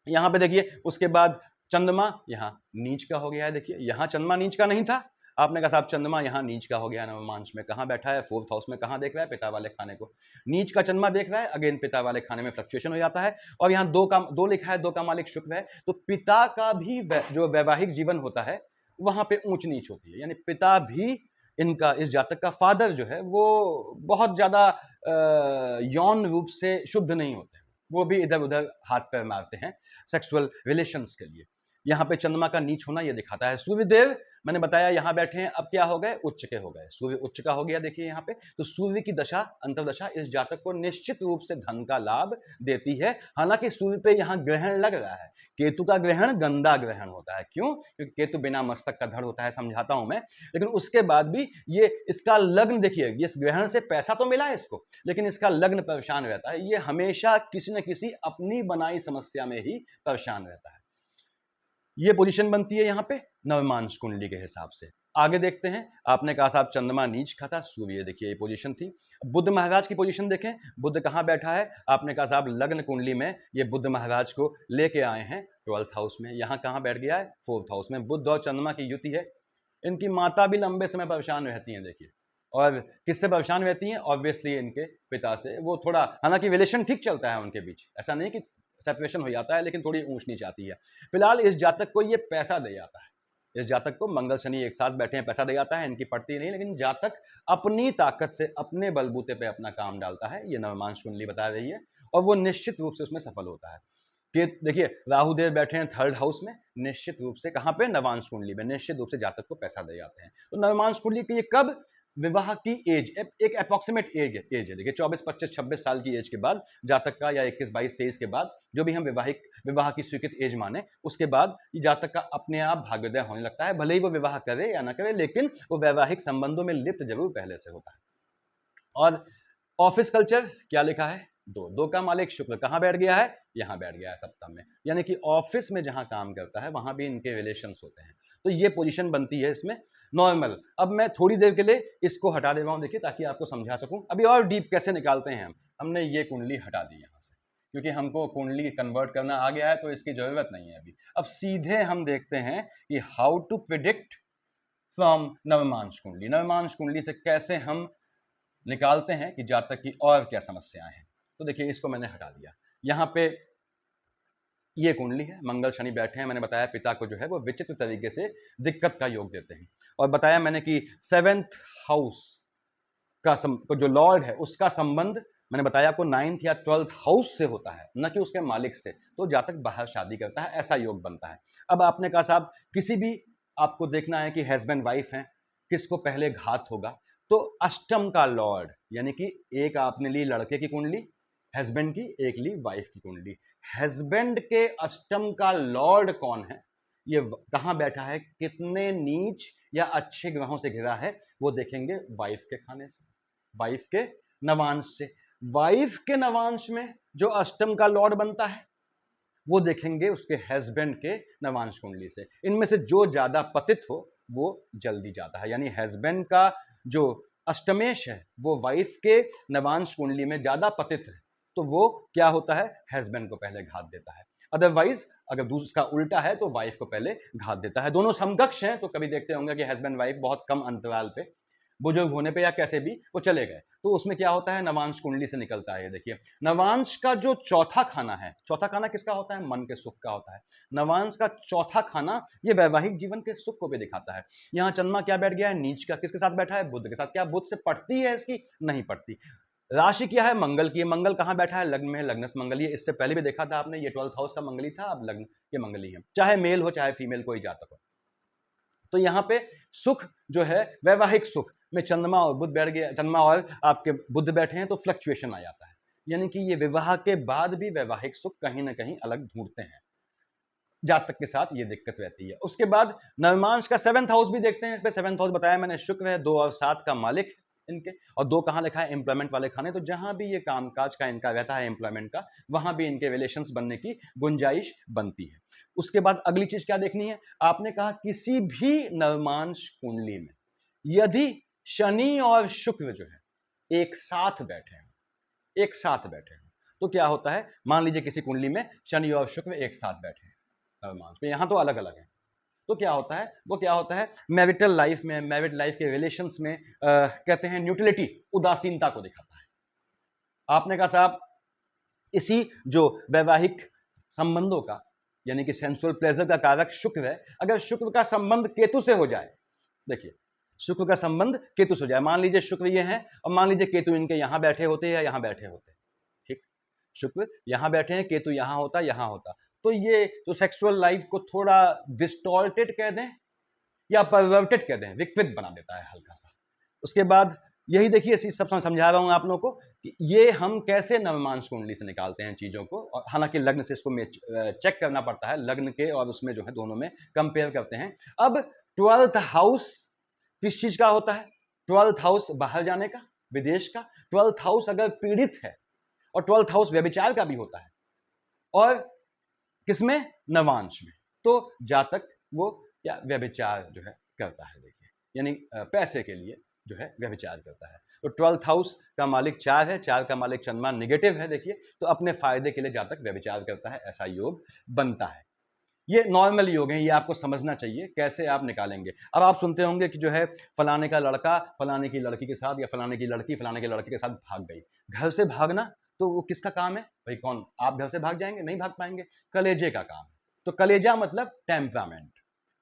Speaker 1: यहां पे देखिए उसके बाद चंद्रमा यहाँ नीच का हो गया है। देखिए यहाँ चंद्रमा नीच का नहीं था, आपने कहा साहब चंद्रमा यहाँ नीच का हो गया नवमांश में, कहाँ बैठा है, 4th हाउस में, कहाँ देख रहा है, पिता वाले खाने को। नीच का चंद्रमा देख रहा है, अगेन पिता वाले खाने में फ्लक्चुएशन हो जाता है। और यहाँ दो लिखा है, 2 का मालिक शुक्र है, तो पिता का भी जो वैवाहिक जीवन होता है वहां पे ऊंच नीच होती है। यानी पिता भी, इनका इस जातक का फादर जो है वो बहुत ज्यादा यौन रूप से शुद्ध नहीं होते, वो भी इधर उधर हाथ पैर मारते हैं सेक्सुअल रिलेशंस के लिए। यहाँ पे चंद्रमा का नीच होना ये दिखाता है। सूर्यदेव मैंने बताया यहाँ बैठे हैं, अब क्या हो गए, उच्च के हो गए, सूर्य उच्च का हो गया। देखिए यहाँ पे तो सूर्य की दशा, अंतर्दशा इस जातक को निश्चित रूप से धन का लाभ देती है। हालांकि सूर्य पे यहाँ ग्रहण लग रहा है, केतु का ग्रहण गंदा ग्रहण होता है। क्यों, क्योंकि केतु बिना मस्तक का धड़ होता है, समझाता हूं मैं। लेकिन उसके बाद भी ये इसका लग्न देखिए, इस ग्रहण से पैसा तो मिला है इसको, लेकिन इसका लग्न परेशान रहता है। ये हमेशा किसी न किसी अपनी बनाई समस्या में ही परेशान रहता है। ये पोजीशन बनती है यहाँ पे नवमांश कुंडली के हिसाब से। आगे देखते हैं, आपने कहा साहब चंद्रमा नीच का था, सूर्य देखिए ये पोजीशन थी। बुध महाराज की पोजीशन देखें, बुध कहाँ बैठा है, आपने कहा साहब लग्न कुंडली में ये बुध महाराज को लेके आए हैं 12th हाउस में। यहाँ कहाँ बैठ गया है, 4th हाउस में। बुध और चंद्रमा की युति है। इनकी माता भी लंबे समय परेशान रहती हैं देखिए, और किससे परेशान रहती हैं, ऑब्वियसली इनके पिता से। वो थोड़ा, हालांकि रिलेशन ठीक चलता है उनके बीच, ऐसा नहीं कि सेपरेशन हो जाता है, लेकिन थोड़ी ऊंच नीच आती है। फिलहाल इस जातक को ये पैसा दे जाता है, इस जातक को मंगल शनि एक साथ बैठे हैं, पैसा दे जाता है, इनकी पड़ती नहीं, लेकिन जातक अपनी ताकत से, अपने बलबूते पे अपना काम डालता है, ये नवमांश कुंडली बता रही है, और वो निश्चित रूप से उसमें सफल होता है। कि देखिए राहुदेव बैठे हैं 3rd हाउस में, निश्चित रूप से कहां पे, नवांश कुंडली में, निश्चित रूप से जातक को पैसा दे जाते हैं। तो नवमांश कुंडली की ये कब, विवाह की एज, एक अप्रोक्सीमेट एज है देखिए 24, 25, 26 साल की एज के बाद जातक का, या 21, 22, 23 के बाद, जो भी हम विवाह की स्वीकृत एज माने, उसके बाद ये जातक का अपने आप भाग्योदय होने लगता है। भले ही वो विवाह करे या ना करे, लेकिन वो वैवाहिक संबंधों में लिप्त जरूर पहले से होता है। और ऑफिस कल्चर क्या लिखा है, 2 का मालिक शुक्र कहां बैठ गया है, यहां बैठ गया है सप्तम में। यानी कि ऑफिस में जहां काम करता है वहां भी इनके रिलेशंस होते हैं। तो ये पोजीशन बनती है इसमें नॉर्मल। अब मैं थोड़ी देर के लिए इसको हटा दे रहा हूं, देखिए, ताकि आपको समझा सकूं। अभी और डीप कैसे निकालते हैं हमने ये कुंडली हटा दी यहां से, क्योंकि हमको कुंडली कन्वर्ट करना आ गया है, तो इसकी जरूरत नहीं है अभी। अब सीधे हम देखते हैं कि हाउ टू प्रिडिक्ट फ्रॉम नवमांश कुंडली, नवमांश कुंडली से कैसे हम निकालते हैं कि जातक की और क्या समस्याएं हैं। तो देखिए इसको मैंने हटा दिया। यहाँ पे ये कुंडली है, मंगल शनि बैठे हैं, मैंने बताया पिता को जो है वो विचित्र तरीके से दिक्कत का योग देते हैं। और बताया मैंने कि 7th हाउस का जो लॉर्ड है उसका संबंध मैंने बताया आपको 9th या 12th हाउस से होता है, न कि उसके मालिक से। तो जातक बाहर शादी करता है, ऐसा योग बनता है। अब आपने कहा साहब किसी भी आपको देखना है कि हस्बैंड वाइफ है, किसको पहले घात होगा, तो अष्टम का लॉर्ड, यानी कि एक आपने ली लड़के की कुंडली हस्बैंड की, एक ली वाइफ की कुंडली, हस्बैंड के अष्टम का लॉर्ड कौन है, ये कहां बैठा है, कितने नीच या अच्छे ग्रहों से घिरा है, वो देखेंगे वाइफ के खाने से, वाइफ के नवांश से। वाइफ के नवांश में जो अष्टम का लॉर्ड बनता है वो देखेंगे उसके हस्बैंड के नवांश कुंडली से। इनमें से जो ज्यादा पतित हो वो जल्दी जाता है, यानी हस्बैंड का जो अष्टमेश है वो वाइफ के नवांश कुंडली में ज्यादा पतित है, तो वो क्या होता है, हस्बैंड को पहले घात देता है। अदरवाइज अगर दूसरा उल्टा है तो वाइफ को पहले घात देता है। दोनों समकक्ष हैं, तो कभी देखते होंगे कि हस्बैंड वाइफ बहुत कम अंतराल पे बुजुर्ग होने पे या कैसे भी वो चले गए, तो उसमें क्या होता है, नवांश कुंडली से निकलता है। ये देखिए, नवांश का जो चौथा खाना है, चौथा खाना किसका होता है, मन के सुख का होता है। नवांश का चौथा खाना ये वैवाहिक जीवन के सुख को भी दिखाता है। यहाँ चंद्रमा क्या बैठ गया है, नीच का, किसके साथ बैठा है, बुध के साथ। क्या बुध से पड़ती है इसकी, नहीं पड़ती। राशि क्या है, मंगल की। मंगल कहां बैठा है, लग्न में, लग्नस्थ मंगल। ये इससे पहले भी देखा था आपने, ये 12th हाउस का मंगली था, अब लग्न ये मंगली है, चाहे मेल हो चाहे फीमेल कोई जातक हो। तो यहाँ पे सुख जो है, वैवाहिक सुख में चंद्रमा और बुध बैठ गया, चंद्रमा और आपके बुध बैठे हैं, तो फ्लक्चुएशन आ जाता है। यानी कि ये विवाह के बाद भी वैवाहिक सुख कहीं ना कहीं अलग ढूंढते हैं, जातक के साथ ये दिक्कत रहती है। उसके बाद नवमांश का 7th हाउस भी देखते हैं। इस पे 7th हाउस बताया मैंने, शुक्र है 2 और 7 का मालिक इनके, और 2 कहां लिखा है, एम्प्लॉयमेंट वाले खाने। तो जहां भी ये कामकाज का इनका रहता है, एम्प्लॉयमेंट का, वहां भी इनके रिलेशंस बनने की गुंजाइश बनती है। उसके बाद अगली चीज क्या देखनी है, आपने कहा किसी भी नवमांश कुंडली में यदि शनि और शुक्र जो है एक साथ बैठे हैं, एक साथ बैठे हैं, तो क्या होता है, मान लीजिए किसी कुंडली में शनि और शुक्र एक साथ बैठे हैं नवमांश पे, यहां तो अलग अलग है, तो क्या होता है, वो क्या होता है, मैरिटल लाइफ में, मैरिड लाइफ के रिलेशंस में कहते हैं न्यूट्रलिटी, उदासीनता को दिखाता है। आपने कहा साहब इसी जो वैवाहिक संबंधों का, यानी कि सेंसुअल प्लेजर का कारक शुक्र है, अगर शुक्र का संबंध केतु से हो जाए, देखिए शुक्र का संबंध केतु से हो जाए, मान लीजिए शुक्र ये है और मान लीजिए केतु इनके यहां बैठे होते या यहां बैठे होते, ठीक, शुक्र यहां बैठे हैं, केतु यहां होता, यहां होता, तो ये जो सेक्सुअल लाइफ को थोड़ा डिस्टॉर्टेड कह दें या परवर्टेड कह दें, विकृत बना देता है हल्का सा। उसके बाद यही देखिए, इसी सब समझा रहा हूं आप लोगों को कि ये हम कैसे नवमांश कुंडली से निकालते हैं चीजों को, और हालांकि लग्न से इसको चेक करना पड़ता है, लग्न के और उसमें जो है दोनों में कंपेयर करते हैं। अब 12th हाउस किस चीज का होता है, 12th हाउस बाहर जाने का, विदेश का। 12th हाउस अगर पीड़ित है, और 12th हाउस व्यभिचार का भी होता है, और किसमें, नवांश में, तो जातक वो या व्यभिचार जो है करता है, देखिए यानी पैसे के लिए जो है व्यभिचार करता है। तो 12th हाउस का मालिक 4 है, 4 का मालिक चंद्रमा निगेटिव है, देखिए, तो अपने फायदे के लिए जातक व्यभिचार करता है, ऐसा योग बनता है। ये नॉर्मल योग है, ये आपको समझना चाहिए, कैसे आप निकालेंगे। अब आप सुनते होंगे कि जो है फलाने का लड़का फलाने की लड़की के साथ, या फलाने की लड़की फलाने के लड़के के साथ भाग गई। घर से भागना तो वो किसका काम है भाई, कौन, आप घर से भाग जाएंगे, नहीं भाग पाएंगे, कलेजे का काम है। तो कलेजा मतलब टेम्परामेंट,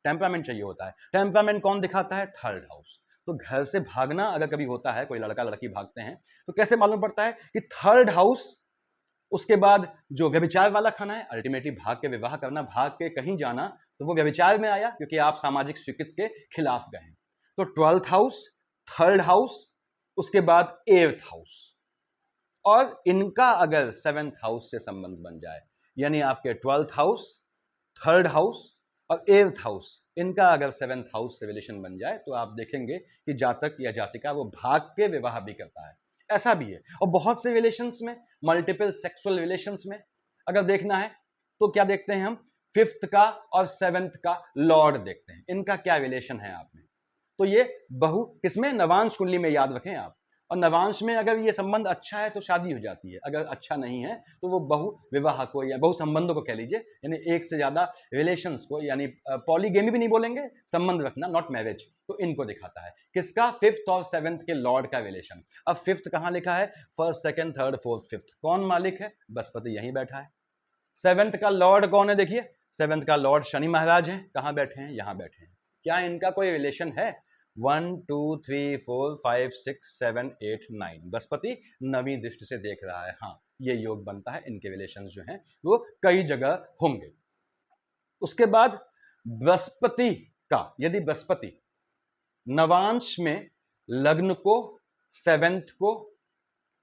Speaker 1: टेम्परामेंट चाहिए होता है। टेम्परामेंट कौन दिखाता है, 3rd हाउस। तो घर से भागना अगर कभी होता है, कोई लड़का लड़की भागते हैं, तो कैसे मालूम पड़ता है कि 3rd हाउस, उसके बाद जो व्यभिचार वाला खाना है, अल्टीमेटली भाग के विवाह करना, भाग के कहीं जाना, तो वो व्यभिचार में आया, क्योंकि आप सामाजिक स्वीकृति के खिलाफ गए। तो 12th हाउस, 3rd हाउस, उसके बाद 8th हाउस, और इनका अगर 7th हाउस से संबंध बन जाए, यानी आपके 12th हाउस, 3rd हाउस और 8th हाउस, इनका अगर 7th हाउस से रिलेशन बन जाए, तो आप देखेंगे कि जातक या जातिका वो भाग के विवाह भी करता है, ऐसा भी है। और बहुत से रिलेशंस में, मल्टीपल सेक्सुअल रिलेशंस में अगर देखना है, तो क्या देखते हैं हम, 5th का और 7th का लॉर्ड देखते हैं, इनका क्या रिलेशन है आप में। तो ये बहु किसमें, नवांश कुंडली में याद रखें आप। और नवांश में अगर ये संबंध अच्छा है तो शादी हो जाती है, अगर अच्छा नहीं है तो वो बहु विवाह को या बहु संबंधों को कह लीजिए, यानी एक से ज्यादा रिलेशंस को, यानी पॉलीगेमी भी नहीं बोलेंगे, संबंध रखना, नॉट मैरिज, तो इनको दिखाता है। किसका, 5th और 7th के लॉर्ड का रिलेशन। अब 5th कहां लिखा है, 1st 2nd 3rd 4th 5th, कौन मालिक है, बृहस्पति यहीं बैठा है। 7th का लॉर्ड कौन है, देखिए 7th का लॉर्ड शनि महाराज है, कहां बैठे हैं, यहां बैठे हैं। क्या इनका कोई रिलेशन है, 1 2 3 4 5 6 7 8 9, बृहस्पति नवीं दृष्टि से देख रहा है, हाँ ये योग बनता है, इनके रिलेशंस जो हैं वो कई जगह होंगे। उसके बाद बृहस्पति का, यदि बृहस्पति नवांश में लग्न को, 7th को,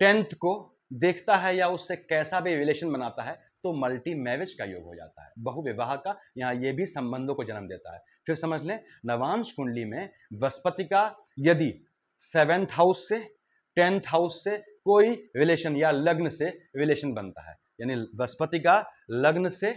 Speaker 1: 10th को देखता है, या उससे कैसा भी रिलेशन बनाता है, तो मल्टी मैरिज का योग हो जाता है, बहुविवाह का, यहां ये भी संबंधों को जन्म देता है। फिर समझ लें, नवांश कुंडली में बृहस्पति का यदि 7th हाउस से, 10th हाउस से कोई रिलेशन या लग्न से रिलेशन बनता है, यानी बृहस्पति का लग्न से,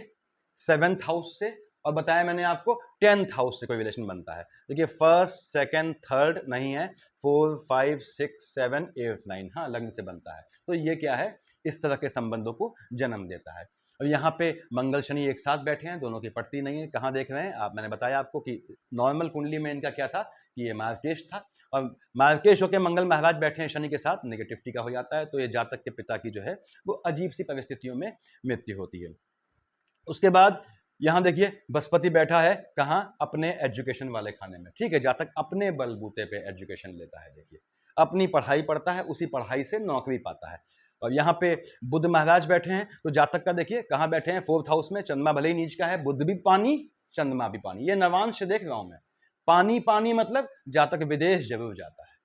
Speaker 1: 7th हाउस से, और बताया मैंने आपको 10th हाउस से कोई रिलेशन बनता है। देखिए 1st 2nd 3rd नहीं है, 4 5 6 7 8 9, हाँ लग्न से बनता है। तो ये क्या है, इस तरह के संबंधों को जन्म देता है। और यहाँ पे मंगल शनि एक साथ बैठे हैं, दोनों की पड़ती नहीं है, कहाँ देख रहे हैं आप, मैंने बताया आपको कि नॉर्मल कुंडली में इनका क्या था कि ये मार्गेश था, और मार्केश होकर मंगल महाराज बैठे हैं शनि के साथ, नेगेटिविटी का हो जाता है। तो ये जातक के पिता की जो है वो अजीब सी परिस्थितियों में मृत्यु होती है। उसके बाद यहां देखिए बृहस्पति बैठा है कहां, अपने एजुकेशन वाले खाने में, ठीक है। जातक अपने बलबूते पे एजुकेशन लेता है, देखिए अपनी पढ़ाई पढ़ता है, उसी पढ़ाई से नौकरी पाता है। और यहाँ पे बुध महाराज बैठे हैं, तो जातक का देखिए कहाँ बैठे हैं, 4th हाउस में। चंद्रमा भले ही नीच का है, बुध भी पानी, चंद्रमा भी पानी, ये नवांश देख रहा हूं मैं। पानी पानी मतलब जातक विदेश जरूर जाता है,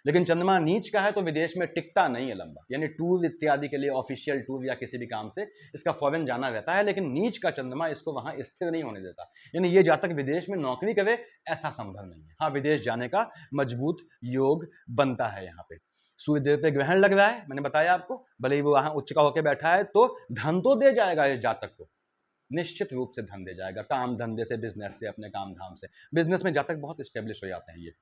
Speaker 1: लेकिन चंद्रमा नीच का है तो विदेश में टिकता नहीं है लंबा, यानी टूर इत्यादि के लिए, ऑफिशियल टूर या किसी भी काम से इसका फॉरेन जाना रहता है, लेकिन नीच का चंद्रमा इसको वहां स्थिर नहीं होने देता। यानी ये जातक विदेश में नौकरी करे ऐसा संभव नहीं है। हाँ, विदेश जाने का मजबूत योग बनता है। यहाँ पे सूर्यदेव पे ग्रहण लग रहा है, मैंने बताया आपको, भले ही वो वहां उच्च का होकर बैठा है, तो धन तो दे जाएगा इस जातक को, निश्चित रूप से धन दे जाएगा, काम धंधे से, बिजनेस से, अपने काम धाम से। बिजनेस में जातक बहुत स्टेब्लिश हो जाते हैं ये।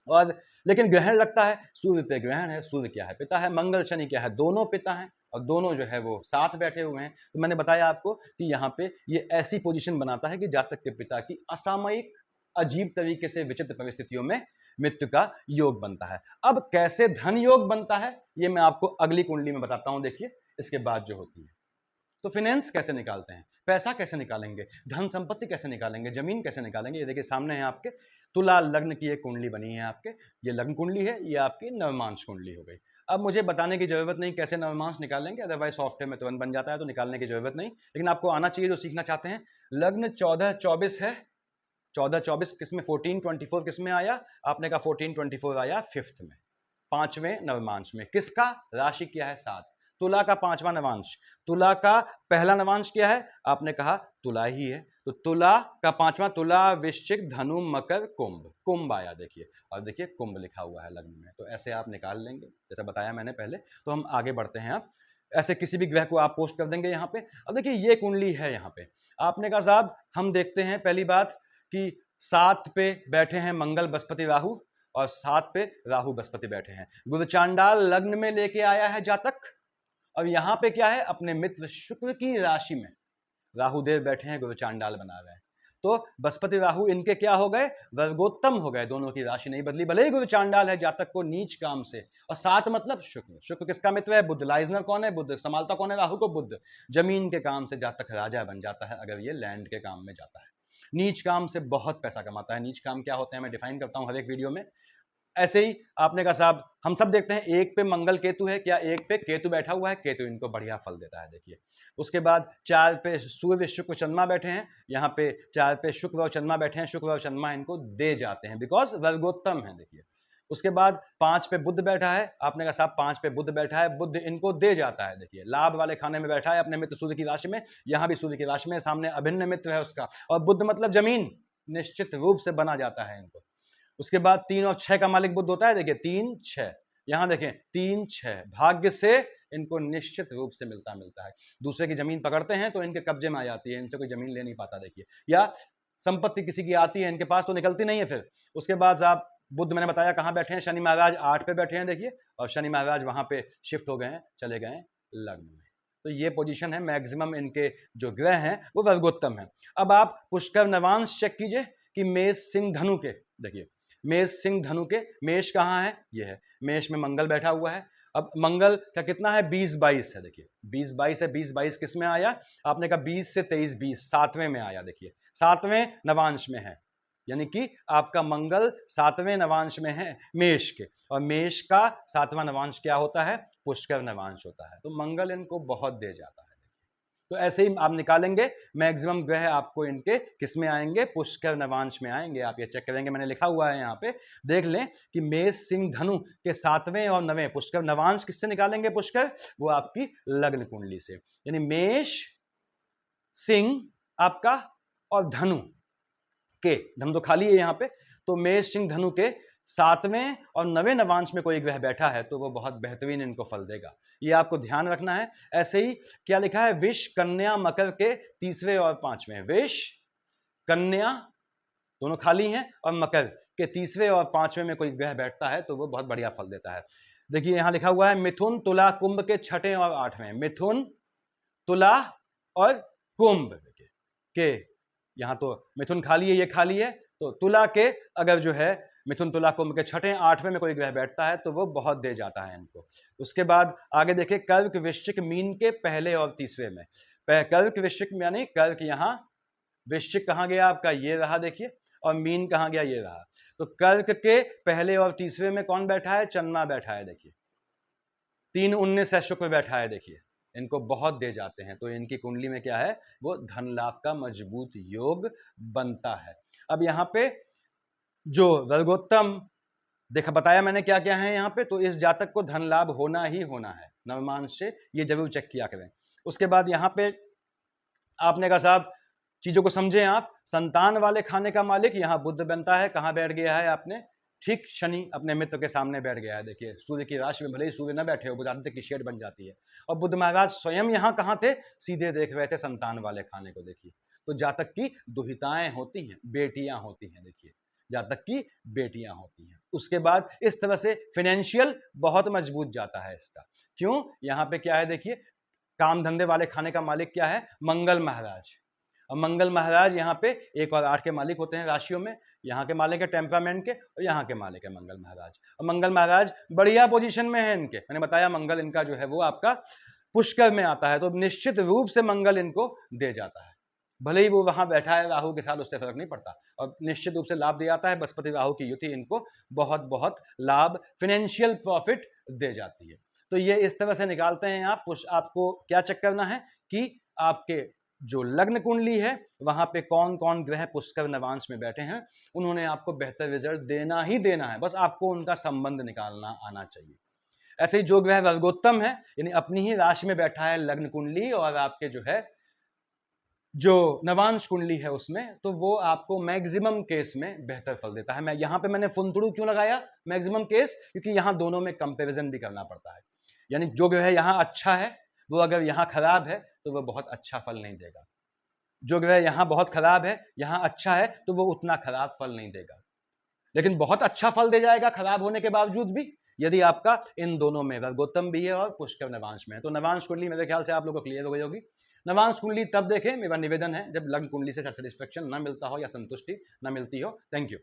Speaker 1: और लेकिन ग्रहण लगता है, सूर्य पे ग्रहण है, सूर्य क्या है, पिता है, मंगल शनि क्या है, दोनों पिता हैं, और दोनों जो है वो साथ बैठे हुए हैं। तो मैंने बताया आपको कि यहाँ पे ये ऐसी पोजीशन बनाता है कि जातक के पिता की असामयिक अजीब तरीके से विचित्र परिस्थितियों में मृत्यु का योग बनता है। अब कैसे धन योग बनता है ये मैं आपको अगली कुंडली में बताता हूं, देखिए इसके बाद जो होती है। तो फाइनेंस कैसे निकालते हैं, पैसा कैसे निकालेंगे, धन संपत्ति कैसे निकालेंगे, जमीन कैसे निकालेंगे, ये देखिए सामने है आपके तुला लग्न की एक कुंडली बनी है आपके, ये लग्न कुंडली है, ये आपकी नवमांश कुंडली हो गई। अब मुझे बताने की जरूरत नहीं कैसे नवमांश निकालेंगे, अदरवाइज सॉफ्टवेयर में तुरंत बन जाता है, तो निकालने की जरूरत नहीं, लेकिन आपको आना चाहिए जो सीखना चाहते हैं। लग्न 14-24 है, 14-24 किसमें, 14-24 किसमें आया, आपने कहा 14-24 आया 5th में, 5वें नवमांश में। किसका, राशि क्या है 7, तुला का 5वां नवांश। तुला का पहला नवांश क्या है, आपने कहा तुला ही है, तो तुला का 5वां, तुला वृश्चिक धनु मकर कुंभ, कुंभ आया देखिए, और देखिए कुंभ लिखा हुआ है लग्न में, तो ऐसे आप निकाल लेंगे जैसा बताया मैंने पहले। तो हम आगे बढ़ते हैं, आप ऐसे किसी भी ग्रह को आप पोस्ट कर देंगे यहाँ पे। अब देखिए ये कुंडली है यहाँ पे, आपने कहा साहब हम देखते हैं पहली बात कि 7 पे बैठे हैं मंगल बृहस्पति राहु, और 7 पे राहु बृहस्पति बैठे हैं, गुरु चांडाल लग्न में लेके आया है जातक। अब यहां पे क्या है, अपने मित्र शुक्र की राशि में राहुदेव बैठे हैं, गुरु चांडाल बना रहे हैं। तो बृहस्पति राहु इनके क्या हो गए, वर्गोत्तम हो गए, दोनों की राशि नहीं बदली, भले ही गुरु चांडाल है जातक को नीच काम से। और 7 मतलब शुक्र, शुक्र किसका मित्र है, बुध। लाइजनर कौन है, बुध। संभालता कौन है, राहु को, बुध। जमीन के काम से जातक राजा बन जाता है अगर ये लैंड के काम में जाता है। नीच काम से बहुत पैसा कमाता है। नीच काम क्या होते हैं मैं डिफाइन करता हूं हर एक वीडियो में। ऐसे ही आपने कहा साहब हम सब देखते हैं, एक पे मंगल केतु है, क्या एक पे केतु बैठा हुआ है, केतु इनको बढ़िया फल देता है, देखिए। उसके बाद 4 पे सूर्य शुक्र चंद्रमा बैठे हैं, यहाँ पे 4 पे शुक्र और चंद्रमा बैठे हैं, शुक्र और चंद्रमा इनको दे जाते हैं, बिकॉज वर्गोत्तम है, देखिए। उसके बाद 5 पे बुध बैठा है, आपने कहा साहब 5 पे बुध बैठा है, बुध इनको दे जाता है, देखिए लाभ वाले खाने में बैठा है अपने मित्र सूर्य की राशि में, यहाँ भी सूर्य की राशि में, सामने अभिन्न मित्र है उसका, और बुध मतलब जमीन, निश्चित रूप से बना जाता है इनको। उसके बाद 3 और 6 का मालिक बुध होता है, देखिए 3-6, यहां देखें 3-6, भाग्य से इनको निश्चित रूप से मिलता है। दूसरे की जमीन पकड़ते हैं तो इनके कब्जे में आ जाती है, इनसे कोई जमीन ले नहीं पाता, देखिए। या संपत्ति किसी की आती है इनके पास तो निकलती नहीं है फिर। उसके बाद आप बुध मैंने बताया कहां बैठे हैं, शनि महाराज 8 पे बैठे हैं, देखिए, और शनि महाराज वहां पे शिफ्ट हो गए हैं, चले गए लग्न में। तो ये पोजीशन है, मैक्सिमम इनके जो ग्रह हैं वो वर्गोत्तम है। अब आप पुष्कर नवांश चेक कीजिए कि मेष सिंह धनु के, देखिए मेष सिंह धनु के, मेष कहाँ है, ये है, मेष में मंगल बैठा हुआ है। अब मंगल का कितना है, 20-22 है, देखिए 20-22 है, 20-22 किस में आया, आपने कहा 20 से 23-20, 7वें में आया, देखिए 7वें नवांश में है, यानी कि आपका मंगल 7वें नवांश में है मेष के, और मेष का 7वां नवांश क्या होता है, पुष्कर नवांश होता है, तो मंगल इनको बहुत दे जाता है। तो ऐसे ही आप निकालेंगे, मैक्सिमम ग्रह आपको इनके किस में आएंगे, पुष्कर नवांश में आएंगे। आप ये चेक करेंगे, मैंने लिखा हुआ है यहाँ पे, देख लें कि मेष सिंह धनु के 7वें और 9वें पुष्कर नवांश किससे निकालेंगे, पुष्कर, वो आपकी लग्न कुंडली से, यानी मेष सिंह आपका और धनु के, धनु तो खाली है यहाँ पे, तो मेष सिंह धनु के 7वें और 9वें नवांश में कोई ग्रह बैठा है तो वो बहुत बेहतरीन इनको फल देगा, ये आपको ध्यान रखना है। ऐसे ही क्या लिखा है, विष कन्या मकर के 3वें और 5वें, विष कन्या दोनों खाली हैं और मकर के 3वें और 5वें में कोई ग्रह बैठता है तो वो बहुत बढ़िया फल देता है। देखिए यहां लिखा हुआ है मिथुन तुला कुंभ के 6ठे और 8वें, मिथुन तुला और कुंभ के, यहां तो मिथुन खाली है, ये खाली है, तो तुला के अगर जो है मिथुन तुला कुंभ के छठे 8वें में कोई ग्रह बैठता है तो वो बहुत दे जाता है इनको। उसके बाद आगे देखिए कर्क वृश्चिक मीन के पहले और तीसरे में। कर्क वृश्चिक यानी कर्क यहाँ, वृश्चिक कहाँ गया आपका, ये रहा देखिए, और मीन कहाँ गया, ये रहा। तो कर्क के पहले और तीसरे में कौन बैठा है, चंद्रमा बैठा है देखिए, 3-19 है, शुक्र बैठा है देखिए, इनको बहुत दे जाते हैं। तो इनकी कुंडली में क्या है, वो धन लाभ का मजबूत योग बनता है। अब यहाँ पे जो वर्गोत्तम देखा बताया मैंने क्या क्या है यहाँ पे, तो इस जातक को धन लाभ होना ही होना है नवमांश से, ये जरूर चेक किया करें। उसके बाद यहाँ पे आपने कहा साहब चीजों को समझें आप, संतान वाले खाने का मालिक यहाँ बुध बनता है, कहाँ बैठ गया है आपने, ठीक शनि अपने मित्र के सामने बैठ गया है। देखिए सूर्य की राशि में भले ही सूर्य न बैठे हो, बुध आदित्य की शेड बन जाती है। और बुध महाराज स्वयं यहाँ कहाँ थे, सीधे देख रहे थे संतान वाले खाने को। देखिए तो जातक की दुहिताएं होती हैं, बेटियां होती हैं, देखिए जातक की बेटियां होती हैं। उसके बाद इस तरह से फाइनेंशियल बहुत मजबूत जाता है इसका। क्यों, यहाँ पे क्या है देखिए, काम धंधे वाले खाने का मालिक क्या है, मंगल महाराज। और मंगल महाराज यहाँ पे 1 और 8 के मालिक होते हैं राशियों में। यहाँ के मालिक है टेम्परामेंट के, और यहाँ के मालिक है मंगल महाराज। और मंगल महाराज बढ़िया पोजीशन में है इनके, मैंने बताया मंगल इनका जो है वो आपका पुष्कर में आता है, तो निश्चित रूप से मंगल इनको दे जाता है। भले ही वो वहां बैठा है राहु के साथ, उससे फर्क नहीं पड़ता, और निश्चित रूप से लाभ दे जाता है। बृहस्पति राहु की युति इनको बहुत बहुत लाभ, फाइनेंशियल प्रॉफिट दे जाती है। तो ये इस तरह से निकालते हैं आप। आपको क्या चेक करना है कि आपके जो लग्न कुंडली है वहां पे कौन कौन ग्रह पुष्कर नवांश में बैठे हैं, उन्होंने आपको बेहतर रिजल्ट देना ही देना है, बस आपको उनका संबंध निकालना आना चाहिए। ऐसे ही जो ग्रह वर्गोत्तम है, यानी अपनी ही राशि में बैठा है लग्न कुंडली, और आपके जो है जो नवांश कुंडली है उसमें, तो वो आपको मैक्सिमम केस में बेहतर फल देता है। मैं यहाँ पे मैंने फुनतुड़ू क्यों लगाया मैक्सिमम केस, क्योंकि यहाँ दोनों में कंपैरिजन भी करना पड़ता है। यानी जो ग्रह यहाँ अच्छा है वो अगर यहाँ खराब है तो वो बहुत अच्छा फल नहीं देगा, जो ग्रह यहाँ बहुत खराब है यहाँ अच्छा है तो वो उतना खराब फल नहीं देगा। लेकिन बहुत अच्छा फल दे जाएगा खराब होने के बावजूद भी, यदि आपका इन दोनों में वर्गोत्तम भी है और पुष्कर नवांश में है। तो नवांश कुंडली मेरे ख्याल से आप लोगों को क्लियर हो गई होगी। नवांश कुंडली तब देखें, मेरा निवेदन है, जब लग्न कुंडली से सेटिस्फेक्शन ना मिलता हो या संतुष्टि ना मिलती हो। Thank you.